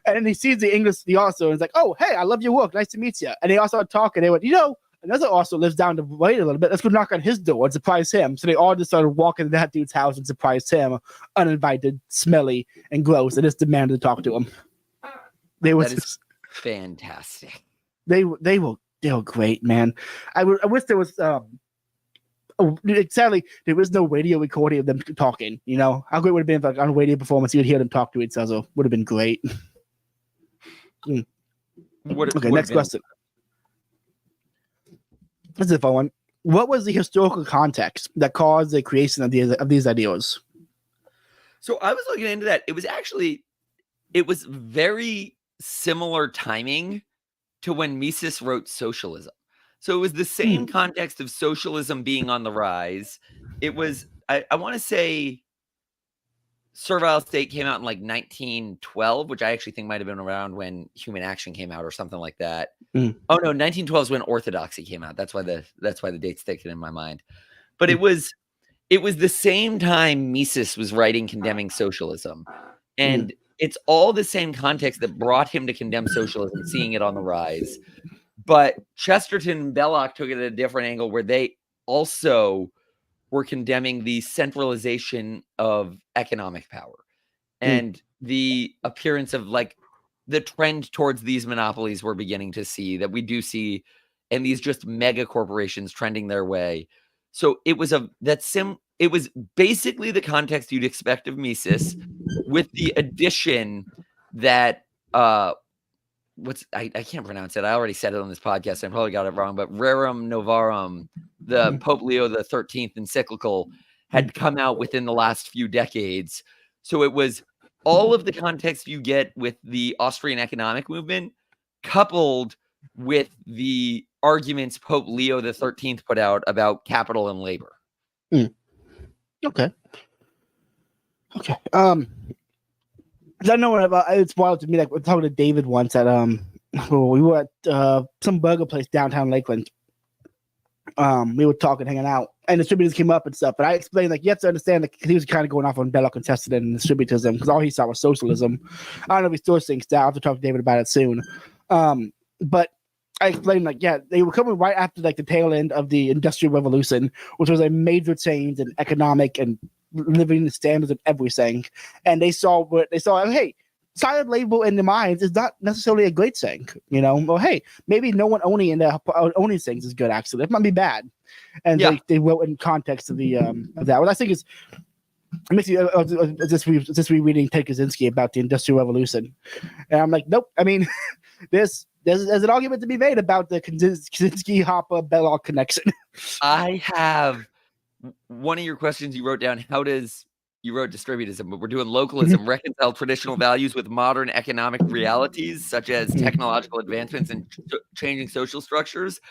And then he sees the author and is like, "Oh, hey, I love your work. Nice to meet you." And they all start talking. They went, another author lives down the way a little bit. Let's go knock on his door and surprise him. So they all just started walking to that dude's house and surprised him, uninvited, smelly, and gross, and just demanded to talk to him. That is fantastic. They were great, man. I wish there was. Sadly, there was no radio recording of them talking. How great would it have been if like, on a radio performance you would hear them talk to each other? Would have been great. Okay, next question. This is a fun one. What was the historical context that caused the creation of these ideas? So I was looking into that. It was very similar timing to when Mises wrote Socialism. So it was the same context of socialism being on the rise. It was, I want to say, Servile State came out in like 1912, which I actually think might have been around when Human Action came out or something like that. Oh no, 1912 is when Orthodoxy came out. That's why the date's sticking in my mind. But it was the same time Mises was writing condemning socialism, and it's all the same context that brought him to condemn socialism, seeing it on the rise. But Chesterton and Belloc took it at a different angle, where they also were condemning the centralization of economic power and the appearance of like the trend towards these monopolies we're beginning to see, that we do see, and these just mega corporations trending their way. So it was it was basically the context you'd expect of Mises, with the addition that I can't pronounce it. I already said it on this podcast. I probably got it wrong, but Rerum Novarum, the Pope Leo the 13th encyclical, had come out within the last few decades. So it was all of the context you get with the Austrian economic movement, coupled with the arguments Pope Leo the 13th put out about capital and labor. Okay. I know it's wild to me. Like, we're talking to David once at we were at some burger place downtown Lakeland. We were talking, hanging out, and distributors came up and stuff. But I explained, like, you have to understand that he was kind of going off on Belloc and Chesterton and distributism, because all he saw was socialism. I don't know if he still thinks that. I'll have to talk to David about it soon. But I explained, like, yeah, they were coming right after like the tail end of the Industrial Revolution, which was a major change in economic and living standards and everything. And they saw, hey, child labor in the mines is not necessarily a great thing, Well, hey, maybe no one owning things is good. Actually, that might be bad. And they wrote in context of the of that. What I think is, it makes you just rereading Ted Kaczynski about the Industrial Revolution, and I'm like, nope. I mean, there's an argument to be made about the Kaczynski Hopper Belloc connection. I have one of your questions you wrote down. You wrote Distributism, but we're doing localism, reconcile traditional values with modern economic realities, such as technological advancements and changing social structures.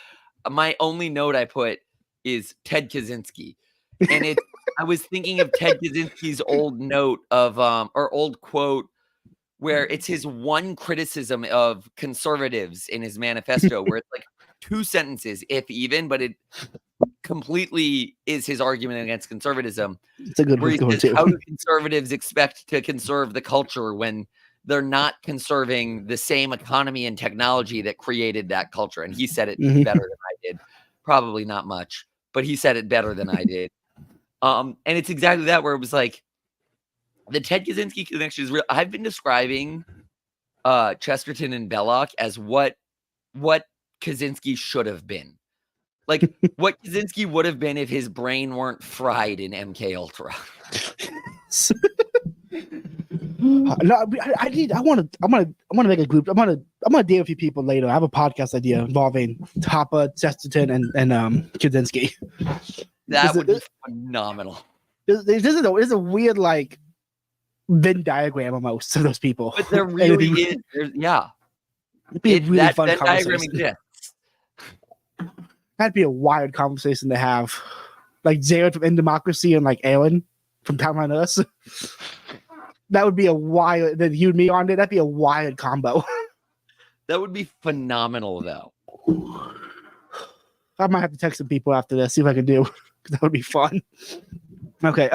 My only note I put is Ted Kaczynski. And I was thinking of Ted Kaczynski's old note of, or old quote, where it's his one criticism of conservatives in his manifesto, where it's like 2 sentences, if even, but it completely is his argument against conservatism. It's a good one too. How do conservatives expect to conserve the culture when they're not conserving the same economy and technology that created that culture? And he said it better than I did. Probably not much, but he said it better than I did. And it's exactly that, where it was like the Ted Kaczynski connection is real. I've been describing Chesterton and Belloc as what Kaczynski should have been. Like what Kaczynski would have been if his brain weren't fried in MK Ultra. No, I want to make a group. I'm gonna deal with a few people later. I have a podcast idea involving Hopper, Chesterton, and Kaczynski. That would be phenomenal. This is a weird like Venn diagram almost of those people. But there really is. Yeah. It'd be a really fun Venn diagram conversation. exists. That'd be a wild conversation to have. Like Jared from In Democracy and like Aaron from Time on Us. That would be a wild. Then you and me on it. That'd be a wild combo. That would be phenomenal, though. I might have to text some people after this, see if I can do. That would be fun. Okay.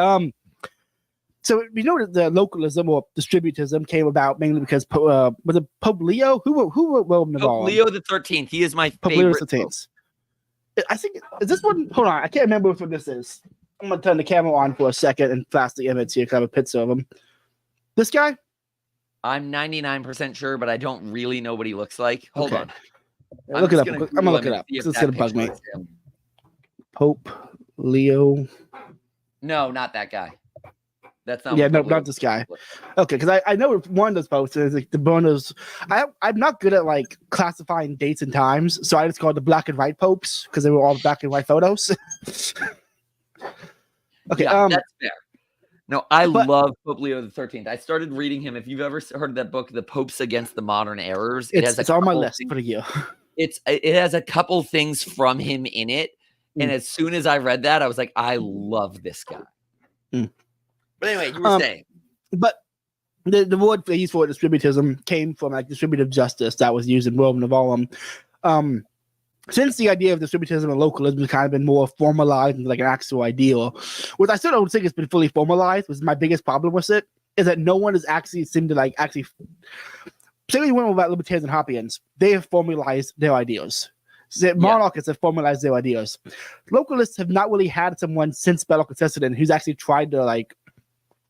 So we know that the localism or distributism came about mainly because was it Pope Leo? Who wrote Rome Pope Leo the 13th. He is my favorite. Pope Leo the 13th. I think is this one. Hold on, I can't remember what this is. I'm gonna turn the camera on for a second and flash the image here. Kind of a picture of him. This guy. I'm 99% sure, but I don't really know what he looks like. Hold on. Look it up. I'm gonna look it up. It's gonna bug me. Pope Leo. No, not that guy. That's not. Yeah, no, not this guy. Okay, because I know one of those posts is like the bonus. I'm not good at like classifying dates and times, so I just call it the black and white popes because they were all black and white photos. Okay, yeah, that's fair. No, I love Pope Leo the 13th. I started reading him. If you've ever heard of that book, The Popes Against the Modern Errors, it's on my list for the year. It has a couple things from him in it, and as soon as I read that, I was like, I love this guy. But anyway, you were saying. But the word they used for distributism came from like distributive justice that was used in Rome Novarum. Since the idea of distributism and localism has kind of been more formalized into like an actual ideal, which I still don't think it's been fully formalized, was my biggest problem with it, is that no one has actually seemed to like actually, particularly when about libertarians and Hoppians, they have formalized their ideas. Monarchists have formalized their ideas. Localists have not really had someone since Belloc and Chesterton who's actually tried to like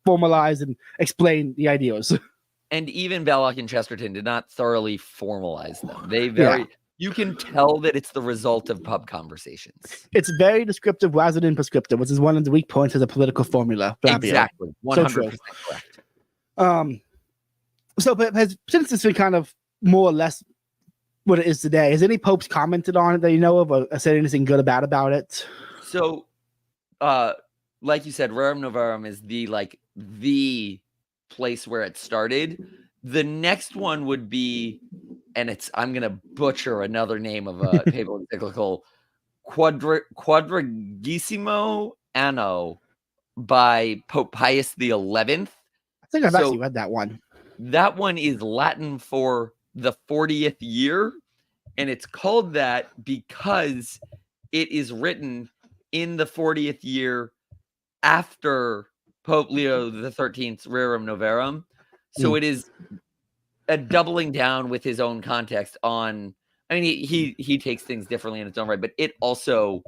formalize and explain the ideas. And even Belloc and Chesterton did not thoroughly formalize them. They you can tell that it's the result of pub conversations. It's very descriptive rather than prescriptive, which is one of the weak points of the political formula. Exactly. 100% correct. But since it's been kind of more or less what it is today, has any popes commented on it that you know of or said anything good about it? So, like you said, Rerum Novarum is the place where it started. The next one would be, and I'm going to butcher another name of a papal encyclical, Quadragesimo Anno by Pope Pius XI. I think I've actually read that one. That one is Latin for the 40th year, and it's called that because it is written in the 40th year after Pope Leo the 13th's Rerum Novarum. So it is a doubling down with his own context on, I mean, he takes things differently in its own right, but it also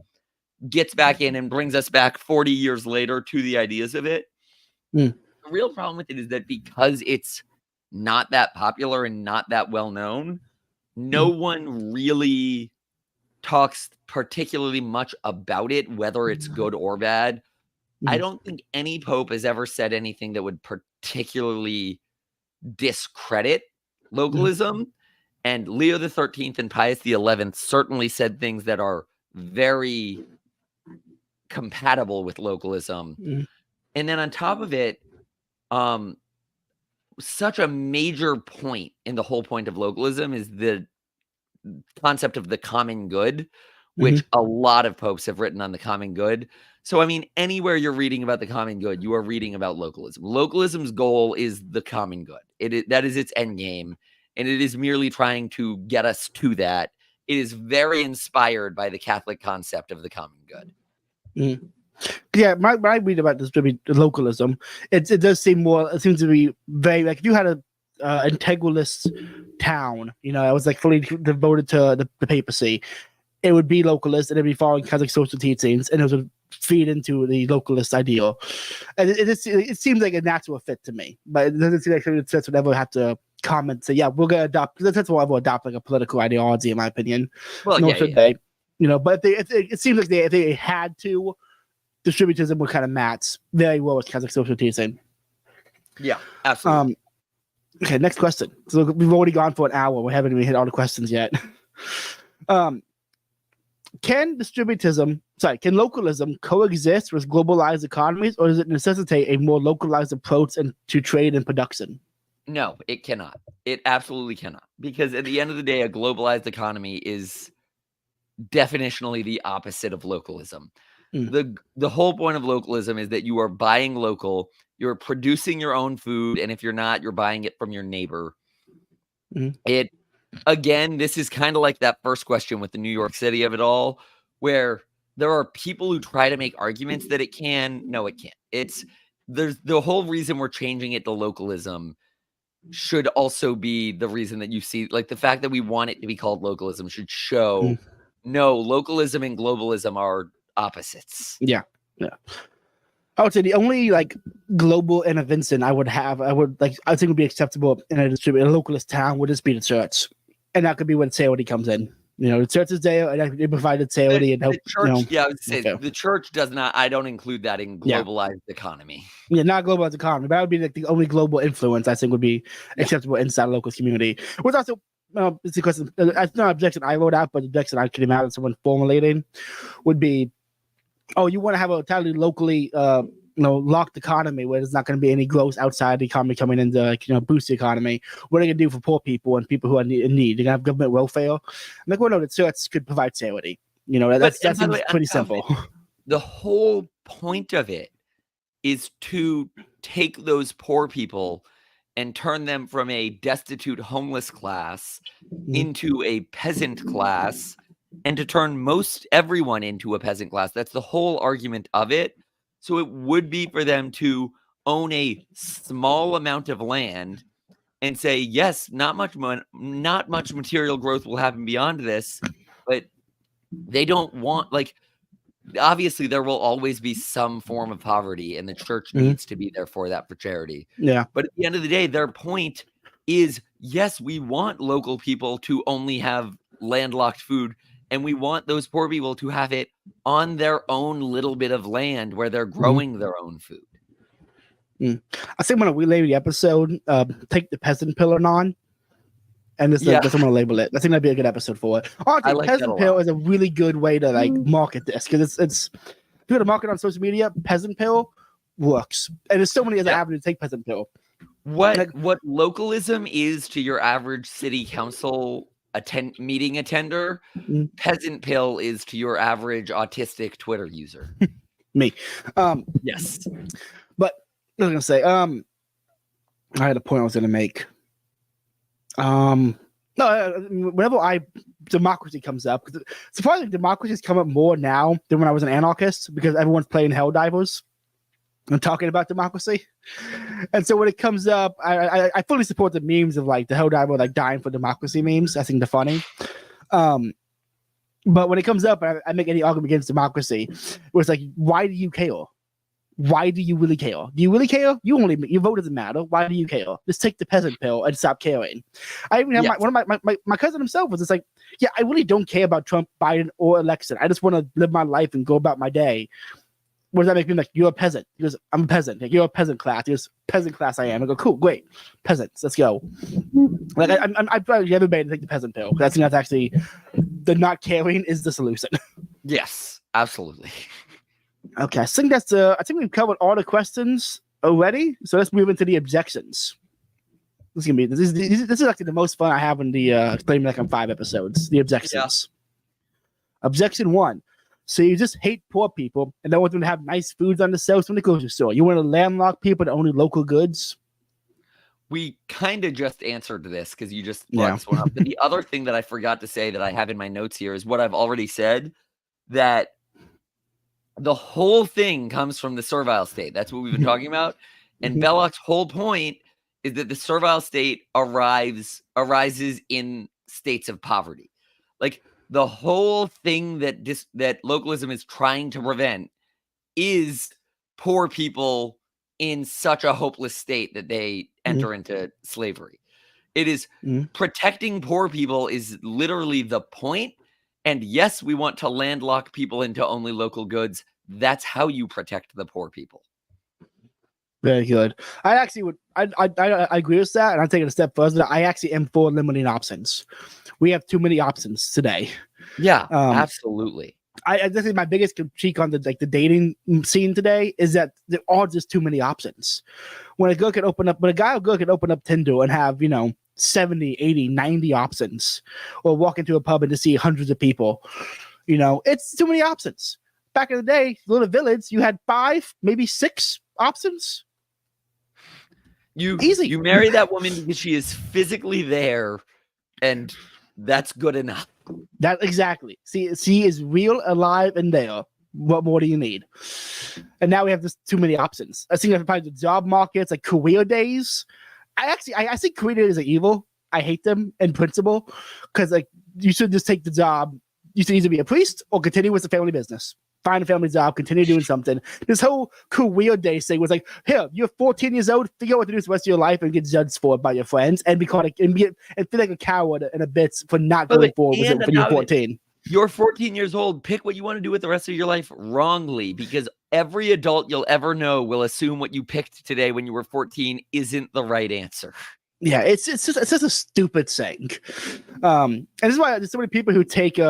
gets back in and brings us back 40 years later to the ideas of it. The real problem with it is that because it's not that popular and not that well known, no one really talks particularly much about it, whether it's good or bad. I don't think any pope has ever said anything that would particularly discredit localism, and Leo the 13th and Pius the 11th certainly said things that are very compatible with localism. And then on top of it, such a major point in the whole point of localism is the concept of the common good, which a lot of popes have written on the common good. So, I mean, anywhere you're reading about the common good, you are reading about localism. Localism's goal is the common good. That is its end game, and it is merely trying to get us to that. It is very inspired by the Catholic concept of the common good. Yeah, when I read about localism, it does seem more. It seems to be very like if you had a integralist town, you know, it was like fully devoted to the papacy. It would be localist and it'd be following Catholic social teachings, and it would feed into the localist ideal. And it seems like a natural fit to me, but it doesn't seem like the church would ever have to comment, say, yeah, we're going to adopt, because the church will ever adopt like a political ideology, in my opinion. Well, nor should they. You know, but it seems like if they had to, distributism would kind of match very well with Catholic social teaching. Yeah, absolutely. Okay, next question. So we've already gone for an hour. We haven't even hit all the questions yet. Can localism coexist with globalized economies, or does it necessitate a more localized approach to trade and production? No, it cannot. It absolutely cannot. Because at the end of the day, a globalized economy is definitionally the opposite of localism. Mm. The whole point of localism is that you are buying local, you're producing your own food, and if you're not, you're buying it from your neighbor. Mm. Again, this is kind of like that first question with the New York City of it all, where there are people who try to make arguments that it can. No, it can't. There's the whole reason we're changing it to localism should also be the reason that you see, like, the fact that we want it to be called localism should show no, localism and globalism are opposites. Yeah. I would say the only like global intervention I think would be acceptable in a localist town would just be the church, and that could be when charity comes in. The church is there, and they provided charity and help. The church, I would say the church does not. I don't include that in globalized economy. Yeah, not globalized economy. But that would be like the only global influence I think would be acceptable inside a local community. Which also, it's because it's not an objection I wrote out, but the objection I could imagine someone formulating would be, oh, you want to have a totally locally, locked economy where there's not going to be any growth outside the economy coming in to, boost the economy. What are they going to do for poor people and people who are in need? They're going to have government welfare. I'm like, well, no, the church could provide charity. That's pretty simple. The whole point of it is to take those poor people and turn them from a destitute homeless class into a peasant class, and to turn most everyone into a peasant class. That's the whole argument of it. So it would be for them to own a small amount of land and say, yes, not much material growth will happen beyond this, but they don't want, like, obviously there will always be some form of poverty, and the church needs to be there for that, for charity. Yeah. But at the end of the day, their point is, yes, we want local people to only have landlocked food, and we want those poor people to have it on their own little bit of land where they're growing their own food. I think when we label the episode, take the peasant pill Anon, and that's what I'm gonna label it. I think that'd be a good episode for it. Honestly, like peasant pill is a really good way to like market this, because it's if you want to market on social media, peasant pill works, and there's so many other avenues to take peasant pill. What localism is to your average city council meeting attender, peasant pill is to your average autistic Twitter user. Me. Yes. But I was gonna say, I had a point I was gonna make. Whenever democracy comes up, because surprisingly democracies come up more now than when I was an anarchist, because everyone's playing Helldivers and talking about democracy. And so when it comes up, I fully support the memes of like the Helldiver like dying for democracy memes. I think they're funny. But when it comes up, I make any argument against democracy, where it's like, why do you care? Why do you really care? Do you really care? Your vote doesn't matter. Why do you care? Just take the peasant pill and stop caring. I even have my cousin himself was just like, yeah, I really don't care about Trump, Biden, or election. I just want to live my life and go about my day. What does that make me like? You're a peasant. He goes, I'm a peasant. Like, you're a peasant class. He goes, peasant class I am. I go, cool, great. Peasants, let's go. Like I probably everybody to take the peasant pill. I think that's actually the not caring is the solution. Yes, absolutely. Okay, I think I think we've covered all the questions already. So let's move into the objections. This is actually the most fun I have in the Explaining Like I'm 5 episodes. The objections. Yeah. Objection 1. So you just hate poor people and don't want them to have nice foods on the shelves from the grocery store. You want to landlock people to only local goods? We kind of just answered this because you just brought this one up. But the other thing that I forgot to say that I have in my notes here is what I've already said, that the whole thing comes from the servile state. That's what we've been talking about. And Belloc's whole point is that the servile state arises in states of poverty. Like, the whole thing that localism is trying to prevent is poor people in such a hopeless state that they enter into slavery. It is protecting poor people is literally the point. And yes, we want to landlock people into only local goods. That's how you protect the poor people. Very good. I actually would. I agree with that, and I'm taking it a step further. I actually am for limiting options. We have too many options today. Yeah, absolutely. I think my biggest critique on the dating scene today is that there are just too many options. When a guy could open up Tinder and have 70, 80, 90 options, or walk into a pub and just see hundreds of people. It's too many options. Back in the day, little village, you had 5, maybe 6 options. Easy. You marry that woman because she is physically there, and that's good enough. That exactly. See, she is real, alive, and there. What more do you need? And now we have just too many options. I think probably the job markets, like career days. I think career days are evil. I hate them in principle because you should just take the job. You should either be a priest or continue with the family business. Find a family job, continue doing something. This whole career day thing was like, here, you're 14 years old, figure out what to do the rest of your life and get judged for it by your friends and feel like a coward and a bitch for not going forward with it when you're 14. You're 14 years old. Pick what you want to do with the rest of your life wrongly, because every adult you'll ever know will assume what you picked today when you were 14 isn't the right answer. Yeah, it's just a stupid thing. And this is why there's so many people who take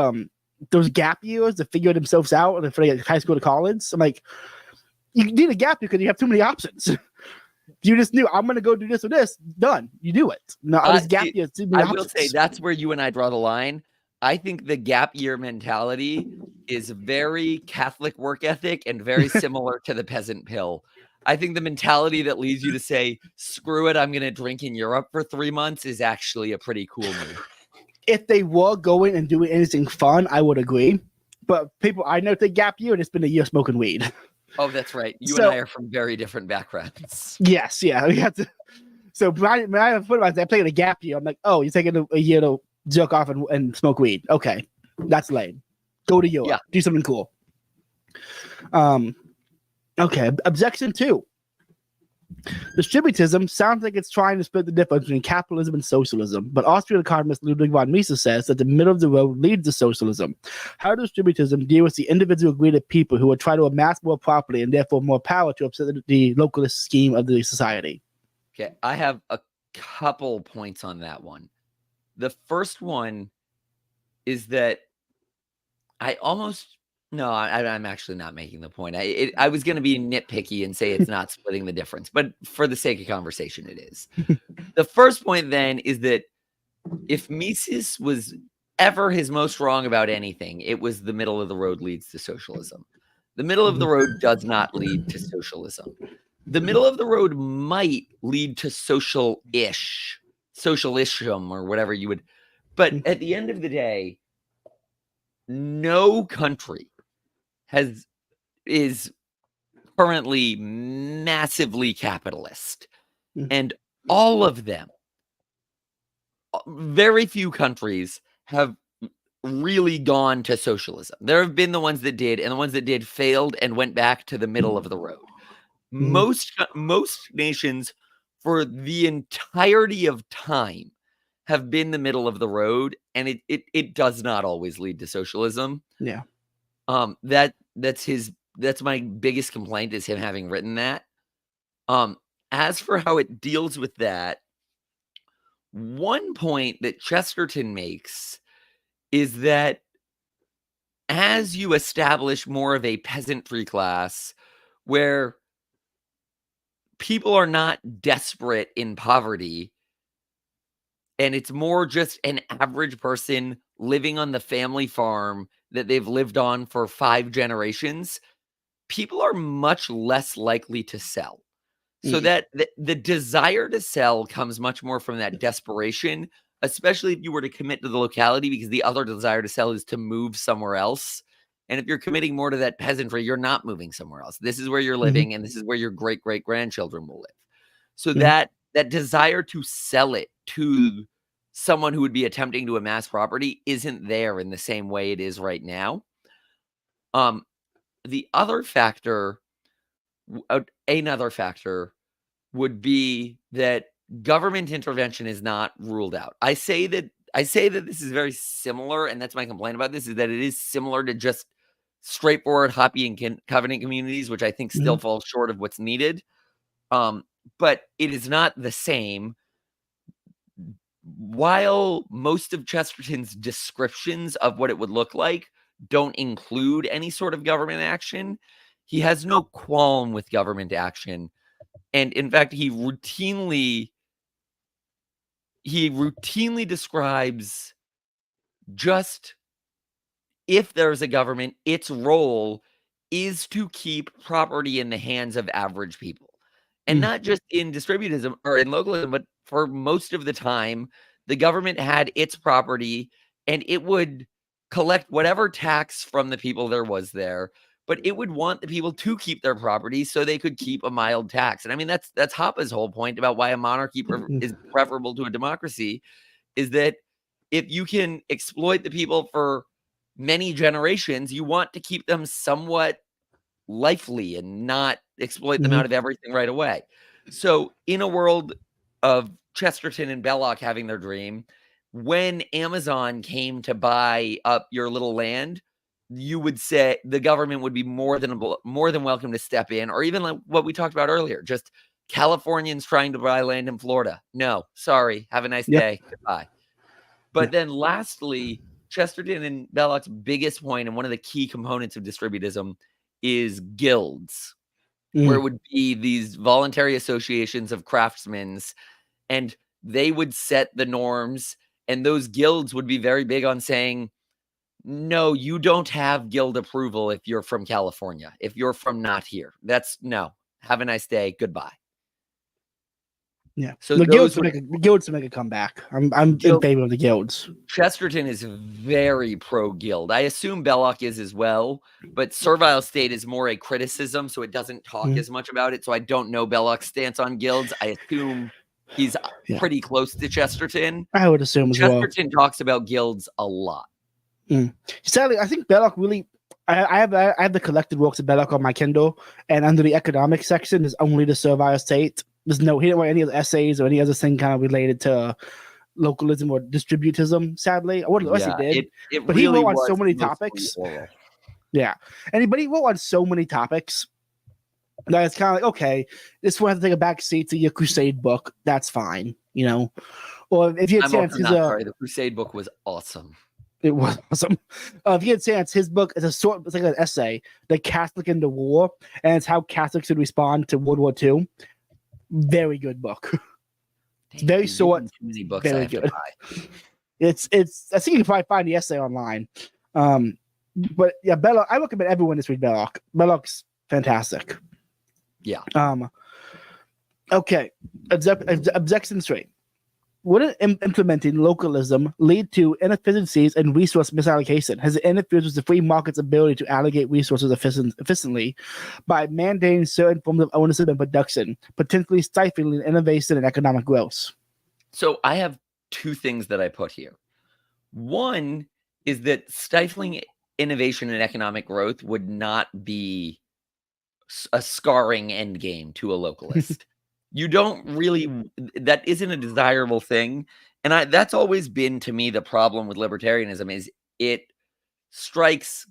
those gap years to figure themselves out and for high school to college. I'm like, you need a gap year because you have too many options. You just knew I'm gonna go do this or this. Done. You do it. No, this gap year. I will say that's where you and I draw the line. I think the gap year mentality is very Catholic work ethic and very similar to the peasant pill. I think the mentality that leads you to say, screw it, I'm going to drink in Europe for 3 months is actually a pretty cool move. If they were going and doing anything fun, I would agree. But people I know take gap year and it's been a year smoking weed. Oh, that's right. You and I are from very different backgrounds. Yes, yeah. We have to. So when I played a gap year, I'm like, oh, you're taking a year to jerk off and smoke weed. Okay, that's lame. Go to Europe. Yeah. Do something cool. Okay, objection 2. Distributism sounds like it's trying to split the difference between capitalism and socialism, but Austrian economist Ludwig von Mises says that the middle of the road leads to socialism. How does distributism deal with the individual greed of people who would try to amass more property and therefore more power to upset the localist scheme of the society? Okay, I have a couple points on that one. The first one is that I'm actually not making the point. I was going to be nitpicky and say it's not splitting the difference, but for the sake of conversation, it is. The first point then is that if Mises was ever his most wrong about anything, it was the middle of the road leads to socialism. The middle of the road does not lead to socialism. The middle of the road might lead to socialism or whatever you would. But at the end of the day, no country is currently massively capitalist. And all of them, very few countries have really gone to socialism. There have been the ones that did, and the ones that did failed and went back to the middle of the road. Most nations for the entirety of time have been the middle of the road, and it does not always lead to socialism. Yeah. That's my biggest complaint is him having written that. As for how it deals with that, one point that Chesterton makes is that as you establish more of a peasantry class where people are not desperate in poverty, and it's more just an average person living on the family farm that they've lived on for 5 generations, people are much less likely to sell. So that the desire to sell comes much more from that desperation, especially if you were to commit to the locality, because the other desire to sell is to move somewhere else. And if you're committing more to that peasantry, you're not moving somewhere else. This is where you're living, and this is where your great-great-grandchildren will live. So that desire to sell it to someone who would be attempting to amass property isn't there in the same way it is right now. Another factor would be that government intervention is not ruled out. I say that this is very similar, and that's my complaint about this, is that it is similar to just straightforward Hoppe and Covenant communities, which I think still falls short of what's needed. But it is not the same. While most of Chesterton's descriptions of what it would look like don't include any sort of government action, he has no qualm with government action. And in fact, he routinely describes just if there's a government, its role is to keep property in the hands of average people. And not just in distributism or in localism, but for most of the time, the government had its property and it would collect whatever tax from the people there was there, but it would want the people to keep their property so they could keep a mild tax. And I mean, that's Hoppe's whole point about why a monarchy is preferable to a democracy, is that if you can exploit the people for many generations, you want to keep them somewhat lively and not exploit them out of everything right away. So in a world of Chesterton and Belloc having their dream, when Amazon came to buy up your little land, you would say the government would be more than welcome to step in, or even like what we talked about earlier, just Californians trying to buy land in Florida. No, sorry. Have a nice day. Goodbye. But then lastly, Chesterton and Belloc's biggest point, and one of the key components of distributism, is guilds, where it would be these voluntary associations of craftsmen, and they would set the norms, and those guilds would be very big on saying, no, you don't have guild approval if you're from California, if you're from not here. That's no. Have a nice day. Goodbye. Yeah. So the guilds would make a comeback. I'm in favor of the guilds. Chesterton is very pro-guild. I assume Belloc is as well, but Servile State is more a criticism, so it doesn't talk as much about it. So I don't know Belloc's stance on guilds. I assume he's pretty close to Chesterton. I would assume as well. Chesterton talks about guilds a lot. Sadly, I think Belloc really. I have the collected works of Belloc on my Kindle, and under the economic section is only the Servile State. He didn't write any of the essays or any other thing kind of related to localism or distributism. Sadly, I wouldn't unless he did. But really he wrote on so many topics. Yeah, but he wrote on so many topics that it's kind of like, okay, this one has to take a back seat to your Crusade book. That's fine, Or if you had chance, the Crusade book was awesome. It was awesome. If you had chance, his book is it's like an essay, "The Catholic in the War," and it's how Catholics should respond to World War II. Very good book. It's very short. Many books very I have good. to buy. It's. I think you can probably find the essay online. But yeah, Belloc. I recommend everyone to read Belloc. Belloc's fantastic. Yeah. Okay. Objection 3. Wouldn't implementing localism lead to inefficiencies and resource misallocation? Has it interfered with the free market's ability to allocate resources efficiently by mandating certain forms of ownership and production, potentially stifling innovation and economic growth? So I have two things that I put here. One is that stifling innovation and economic growth would not be a scarring endgame to a localist. You don't really, that isn't a desirable thing. And that's always been, to me, the problem with libertarianism is it strikes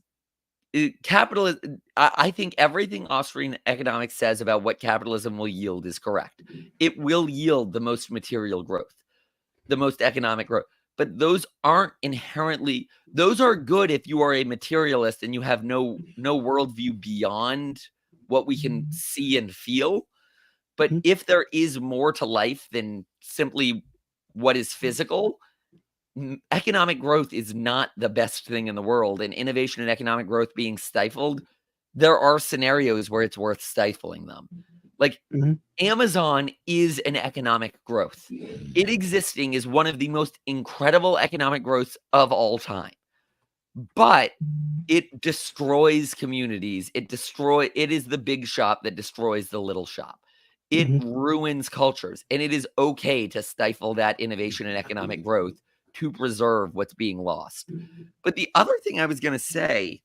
capitalism. I think everything Austrian economics says about what capitalism will yield is correct. It will yield the most material growth, the most economic growth. But those aren't inherently, those are good if you are a materialist and you have no worldview beyond what we can see and feel. But if there is more to life than simply what is physical, economic growth is not the best thing in the world. And innovation and economic growth being stifled, there are scenarios where it's worth stifling them. Like Amazon is an economic growth. It existing is one of the most incredible economic growths of all time. But it destroys communities. It is the big shop that destroys the little shop. It ruins cultures, and it is okay to stifle that innovation and economic growth to preserve what's being lost. But the other thing I was going to say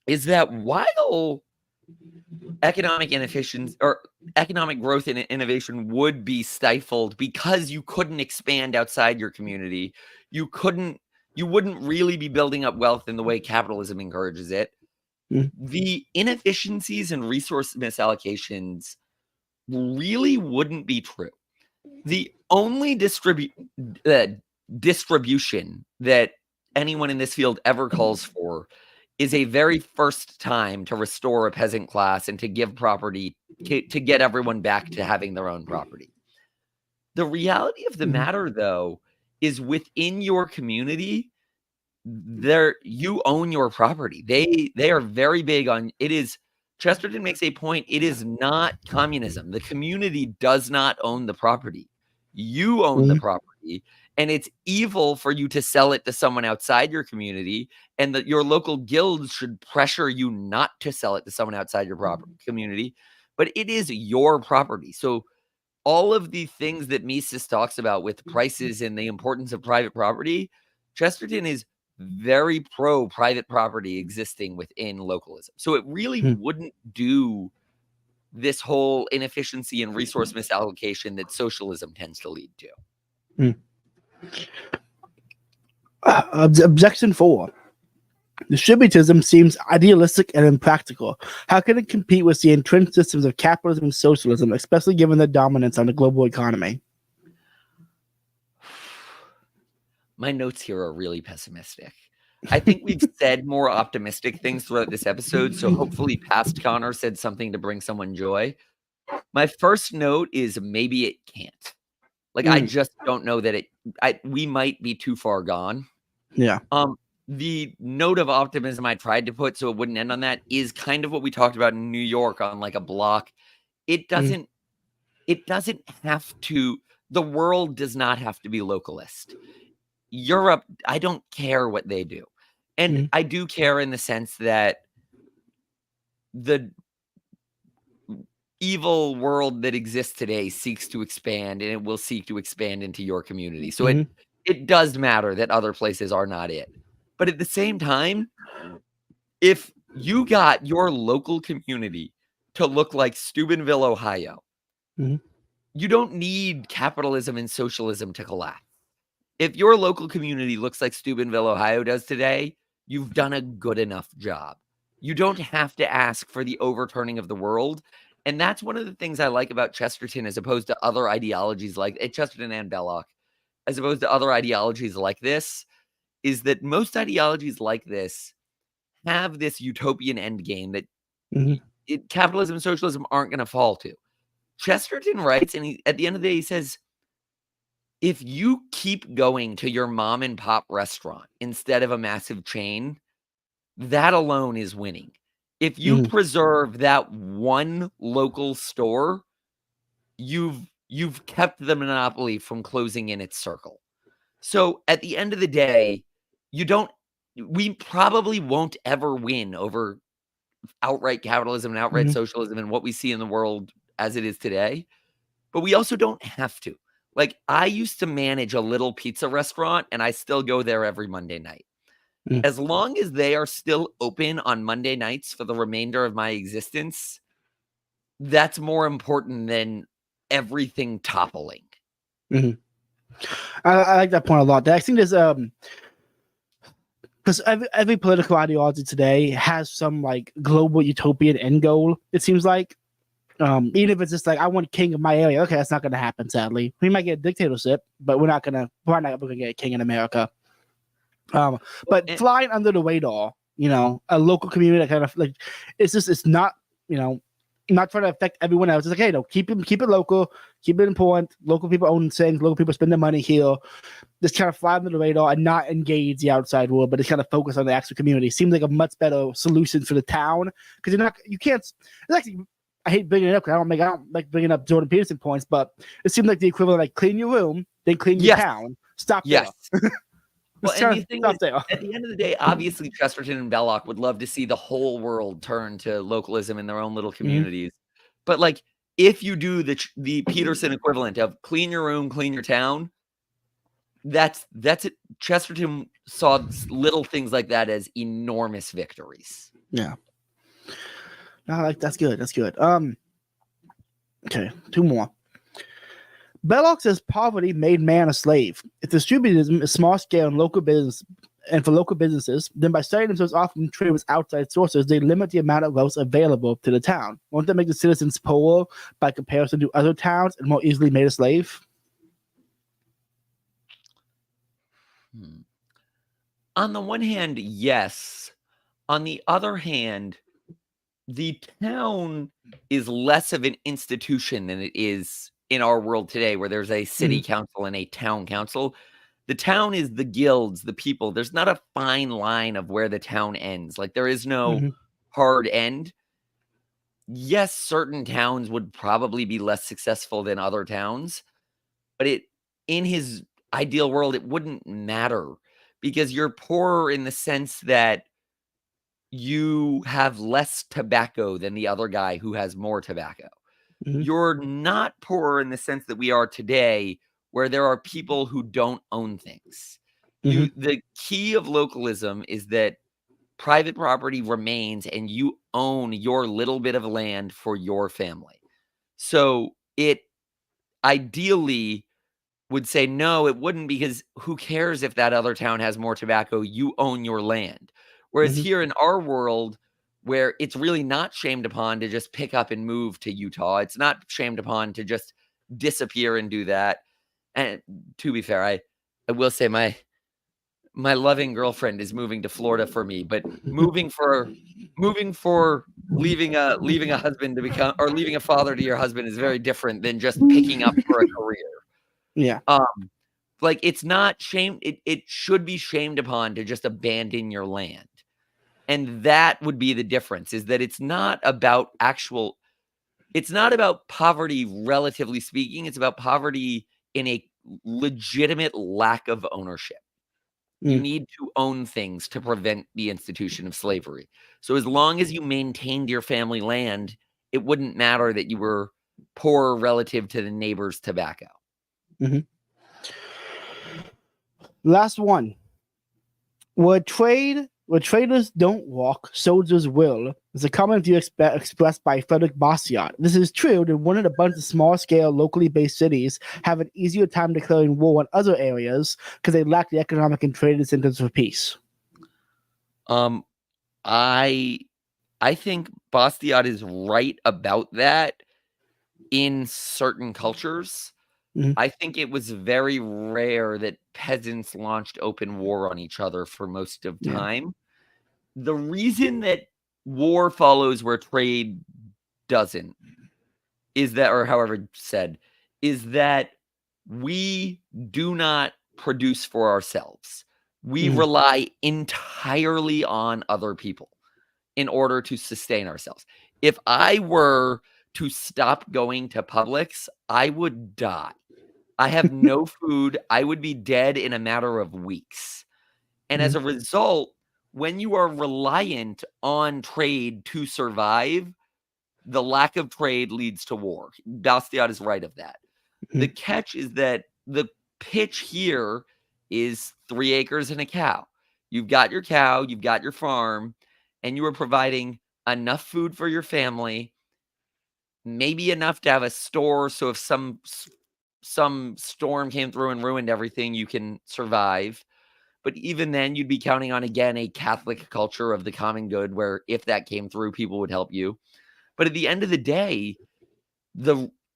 is that while economic inefficiency or economic growth and innovation would be stifled because you couldn't expand outside your community, you wouldn't really be building up wealth in the way capitalism encourages it. The inefficiencies and resource misallocations really wouldn't be true. The only distribution that anyone in this field ever calls for is a very first time to restore a peasant class and to give property, to get everyone back to having their own property. The reality of the matter, though, is within your community, you own your property. They are very big on it. Is Chesterton makes a point, it is not communism. The community does not own the property. You own the property, and it's evil for you to sell it to someone outside your community, and that your local guilds should pressure you not to sell it to someone outside your community, but it is your property. So all of the things that Mises talks about with prices and the importance of private property, Chesterton is very pro private property existing within localism. So it really wouldn't do this whole inefficiency and resource misallocation that socialism tends to lead to. Objection 4. Distributism seems idealistic and impractical. How can it compete with the entrenched systems of capitalism and socialism, especially given their dominance on the global economy? My notes here are really pessimistic. I think we've said more optimistic things throughout this episode, so hopefully past Connor said something to bring someone joy. My first note is maybe it can't. Like, I just don't know that we might be too far gone. Yeah. The note of optimism I tried to put so it wouldn't end on that is kind of what we talked about in New York on like a block. It doesn't have to, the world does not have to be localist. Europe, I don't care what they do. And I do care in the sense that the evil world that exists today seeks to expand, and it will seek to expand into your community. So it does matter that other places are not it. But at the same time, if you got your local community to look like Steubenville, Ohio, you don't need capitalism and socialism to collapse. If your local community looks like Steubenville, Ohio does today, you've done a good enough job. You don't have to ask for the overturning of the world. And that's one of the things I like about Chesterton as opposed to other ideologies like Chesterton and Belloc, as opposed to other ideologies like this, is that most ideologies like this have this utopian endgame that capitalism and socialism aren't going to fall to. Chesterton writes, and at the end of the day, he says, if you keep going to your mom and pop restaurant instead of a massive chain, that alone is winning. If you preserve that one local store, you've kept the monopoly from closing in its circle. So at the end of the day, we probably won't ever win over outright capitalism and outright socialism and what we see in the world as it is today. But we also don't have to. Like, I used to manage a little pizza restaurant, and I still go there every Monday night. As long as they are still open on Monday nights for the remainder of my existence, that's more important than everything toppling. I like that point a lot. I think there's because every political ideology today has some like global utopian end goal. It seems like. Even if it's just like I want king of my area, okay, that's not going to happen. Sadly, we might get a dictatorship, but we're not going to get a king in America. But flying under the radar, a local community that kind of like it's not not trying to affect everyone else. It's like, hey, no, keep it local, keep it important. Local people own things, local people spend their money here. Just kind of fly under the radar and not engage the outside world, but just kind of focus on the actual community. Seems like a much better solution for the town because you can't. It's actually. I hate bringing it up because I don't like bringing up Jordan Peterson points, but it seems like the equivalent, like clean your room, then clean your town. Stop there. Well, and the thing is, at the end of the day, obviously Chesterton and Belloc would love to see the whole world turn to localism in their own little communities. But like, if you do the Peterson equivalent of clean your room, clean your town, that's it. Chesterton saw little things like that as enormous victories. Yeah. No, that's good. That's good. Okay, 2 more. Belloc says poverty made man a slave. If distributism is small scale and local business, and for local businesses, then by setting themselves off from trade with outside sources, they limit the amount of wealth available to the town. Won't that make the citizens poorer by comparison to other towns and more easily made a slave? On the one hand, yes. On the other hand, the town is less of an institution than it is in our world today, where there's a city council and a town council. The town is the guilds, the people. There's not a fine line of where the town ends. Like, there is no hard end. Yes, certain towns would probably be less successful than other towns, but in his ideal world, it wouldn't matter because you're poorer in the sense that you have less tobacco than the other guy who has more tobacco. You're not poorer in the sense that we are today, where there are people who don't own things. The key of localism is that private property remains and you own your little bit of land for your family. So it ideally would say, no, it wouldn't, because who cares if that other town has more tobacco? You own your land. Whereas here in our world, where it's really not shamed upon to just pick up and move to Utah, it's not shamed upon to just disappear and do that. And to be fair, I will say my loving girlfriend is moving to Florida for me, but moving for leaving a husband to become, or leaving a father to your husband, is very different than just picking up for a career. Yeah. Like, it's not shamed. It should be shamed upon to just abandon your land. And that would be the difference, is that it's not about poverty, relatively speaking. It's about poverty in a legitimate lack of ownership. You need to own things to prevent the institution of slavery. So as long as you maintained your family land, it wouldn't matter that you were poor relative to the neighbor's tobacco. Last one. Where traders don't walk, soldiers will, is a common view expressed by Frederick Bastiat. This is true that one of the bunch of small-scale, locally based cities have an easier time declaring war on other areas because they lack the economic and trade incentives for peace. I think Bastiat is right about that in certain cultures. I think it was very rare that peasants launched open war on each other for most of time. The reason that war follows where trade doesn't is that, or however said, is that we do not produce for ourselves. We rely entirely on other people in order to sustain ourselves. If I were to stop going to Publix, I would die. I have no food. I would be dead in a matter of weeks. And as a result, when you are reliant on trade to survive, the lack of trade leads to war. Bastiat is right of that. The catch is that the pitch here is 3 acres and a cow. You've got your cow, you've got your farm, and you are providing enough food for your family, maybe enough to have a store, so if some storm came through and ruined everything, you can survive. But even then, you'd be counting on, again, a Catholic culture of the common good, where if that came through, people would help you. But at the end of the day,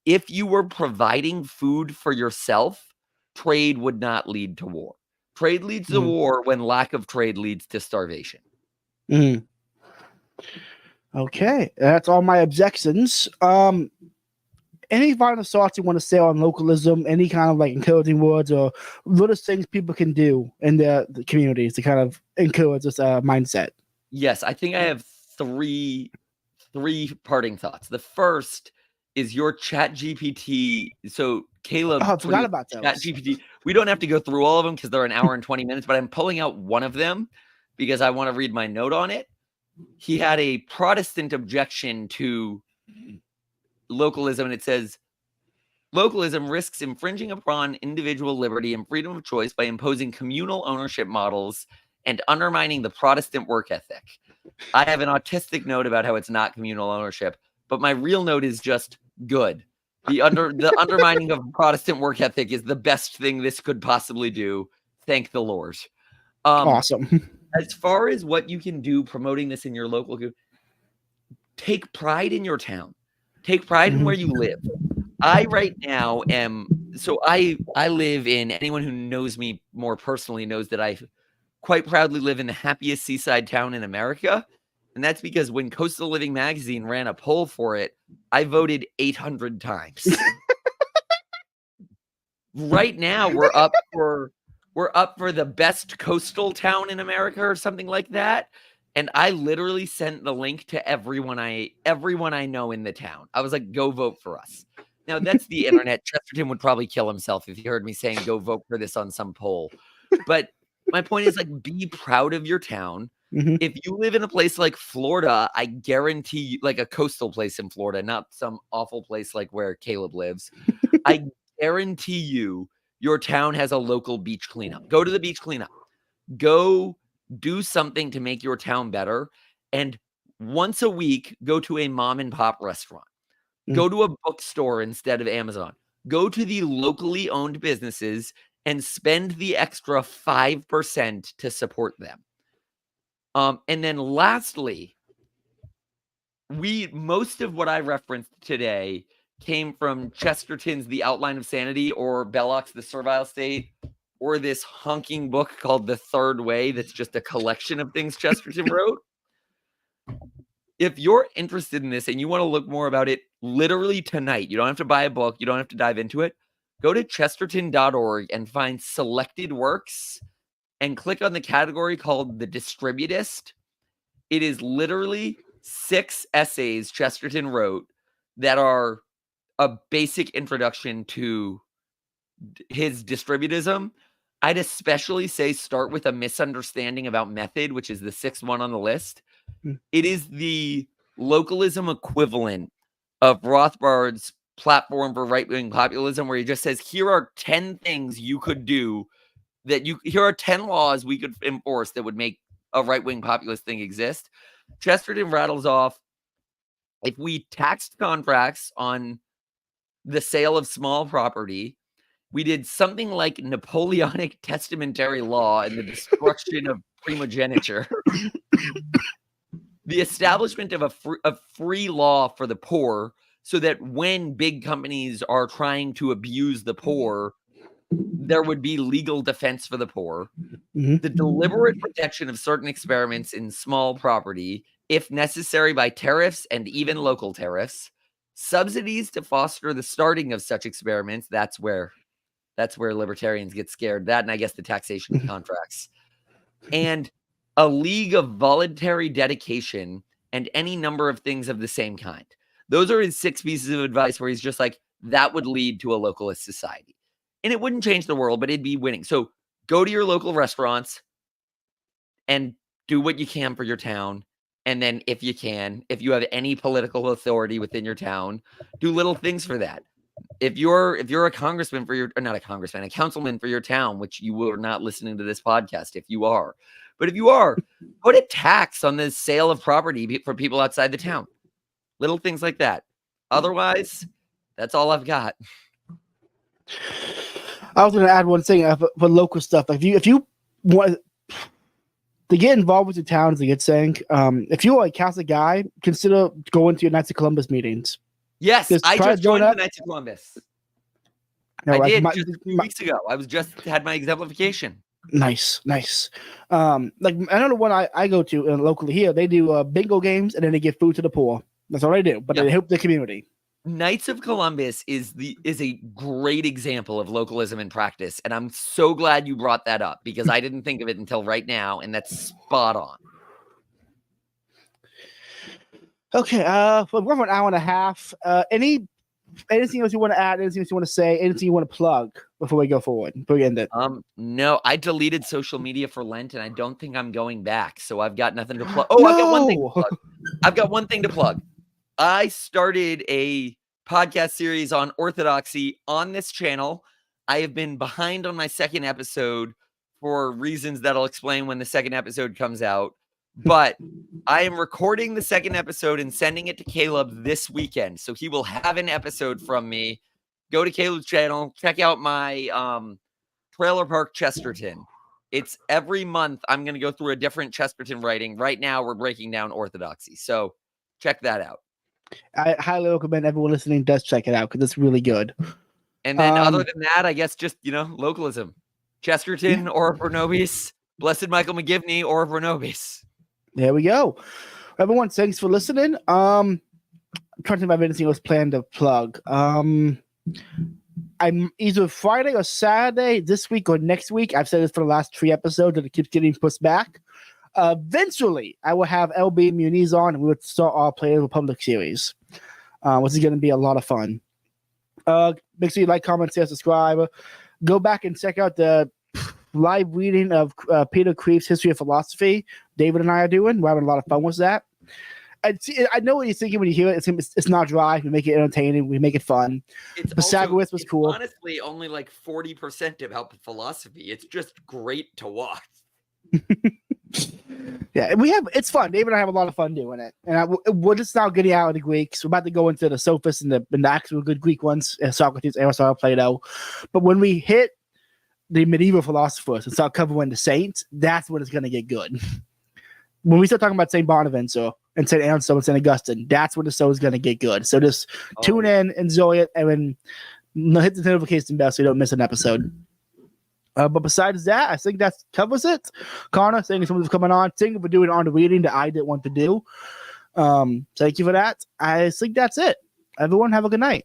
if you were providing food for yourself, trade would not lead to war. Trade leads to war when lack of trade leads to starvation. Okay, that's all my objections. Any final thoughts you want to say on localism? Any kind of like encouraging words or little things people can do in the communities to kind of encourage this mindset? Yes, I think I have three parting thoughts. The first is your ChatGPT. So Caleb, I forgot about those. ChatGPT. We don't have to go through all of them because they're an hour and 20 minutes, but I'm pulling out one of them because I want to read my note on it. He had a Protestant objection to localism, and it says, localism risks infringing upon individual liberty and freedom of choice by imposing communal ownership models and undermining the Protestant work ethic. I have an autistic note about how it's not communal ownership, but my real note is just good. The undermining of Protestant work ethic is the best thing this could possibly do. Thank the Lord. Awesome. As far as what you can do promoting this in your local group, take pride in your town. Take pride in where you live. I right now I live in, anyone who knows me more personally knows that I quite proudly live in the happiest seaside town in America. And that's because when Coastal Living magazine ran a poll for it, I voted 800 times. Right now, we're up for were up for the best coastal town in America or something like that. And I literally sent the link to everyone I know in the town. I was like, go vote for us. Now, that's the internet. Chesterton would probably kill himself if he heard me saying, go vote for this on some poll. But my point is, like, be proud of your town. Mhm. If you live in a place like Florida, I guarantee you, like a coastal place in Florida, not some awful place like where Caleb lives, I guarantee you your town has a local beach cleanup. Go to the beach cleanup. Go do something to make your town better. And once a week, go to a mom and pop restaurant. Go to a bookstore instead of Amazon. Go to the locally owned businesses and spend the extra 5% to support them. And then lastly, most of what I referenced today came from Chesterton's The Outline of Sanity or Belloc's The Servile State or this honking book called The Third Way that's just a collection of things Chesterton wrote. If you're interested in this and you want to look more about it literally tonight, you don't have to buy a book, you don't have to dive into it. Go to chesterton.org and find selected works and click on the category called The Distributist. It is literally 6 essays Chesterton wrote that are a basic introduction to his distributism. I'd especially say start with A Misunderstanding About Method, which is the 6th one on the list. It is the localism equivalent of Rothbard's platform for right-wing populism, where he just says, here are 10 things you could do here are 10 laws we could enforce that would make a right-wing populist thing exist. Chesterton rattles off, if we taxed contracts on the sale of small property, we did something like Napoleonic testamentary law and the destruction of primogeniture, the establishment of a free law for the poor, so that when big companies are trying to abuse the poor, there would be legal defense for the poor, the deliberate protection of certain experiments in small property, if necessary by tariffs and even local tariffs, subsidies to foster the starting of such experiments. That's where libertarians get scared. That, and I guess the taxation of contracts, and a league of voluntary dedication, and any number of things of the same kind. Those are his 6 pieces of advice where he's just like, that would lead to a localist society. And it wouldn't change the world, but it'd be winning. So go to your local restaurants and do what you can for your town. And then if you have any political authority within your town, do little things for that. If you're a congressman a councilman for your town, which you are not listening to this podcast if you are. But if you are, put a tax on the sale of property for people outside the town. Little things like that. Otherwise, that's all I've got. I was going to add one thing for local stuff. Like if you want to get involved with the towns, to get saying, if you're a Catholic guy, consider going to your Knights of Columbus meetings. Yes, I just joined the Knights of Columbus. No, I did just 2 weeks ago. I had my exemplification. Nice. Like another one I go to locally here, they do bingo games and then they give food to the poor. That's all they do, but they help the community. Knights of Columbus is a great example of localism in practice, and I'm so glad you brought that up because I didn't think of it until right now, and that's spot on. Okay, we're for an hour and a half. Anything else you want to add? Anything else you want to say? Anything you want to plug before we go forward? Before we end it? No, I deleted social media for Lent, and I don't think I'm going back. So I've got nothing to plug. Oh, no! I've got one thing to plug. I've got one thing to plug. I started a podcast series on orthodoxy on this channel. I have been behind on my second episode for reasons that I'll explain when the second episode comes out. But I am recording the second episode and sending it to Caleb this weekend. So he will have an episode from me. Go to Caleb's channel. Check out my Trailer Park Chesterton. It's every month I'm going to go through a different Chesterton writing. Right now we're breaking down orthodoxy. So check that out. I highly recommend everyone listening does check it out because it's really good. And then other than that, I guess just, localism. Chesterton, Ora Pro Nobis, Blessed Michael McGivney, Ora Pro Nobis. There we go. Everyone, thanks for listening. I'm trying to think if I have anything else planned to plug. I'm either Friday or Saturday this week or next week. I've said this for the last 3 episodes, and it keeps getting pushed back. Eventually, I will have LB Muniz on, and we would start our Play the Republic series, which is going to be a lot of fun. Make sure you like, comment, share, subscribe. Go back and check out the live reading of Peter Kreeft's History of Philosophy. David and I are doing. We're having a lot of fun with that. I know what you're thinking when you hear it. It's not dry. We make it entertaining. We make it fun. Pythagoras was cool. Honestly, only like 40% about philosophy. It's just great to watch. Yeah, it's fun. David and I have a lot of fun doing it. And we're just now getting out of the Greeks. We're about to go into the sophists and the actual good Greek ones, Socrates, Aristotle, Plato. But when we hit the medieval philosophers and start covering the saints, that's when it's going to get good. When we start talking about St. Bonaventure and St. Anselm and St. Augustine, that's when the show is going to get good. So just tune in, enjoy it, and then hit the notification bell so you don't miss an episode. But besides that, I think that covers it. Connor, thank you so much for coming on. Thank you for doing on the reading that I didn't want to do. Thank you for that. I think that's it. Everyone, have a good night.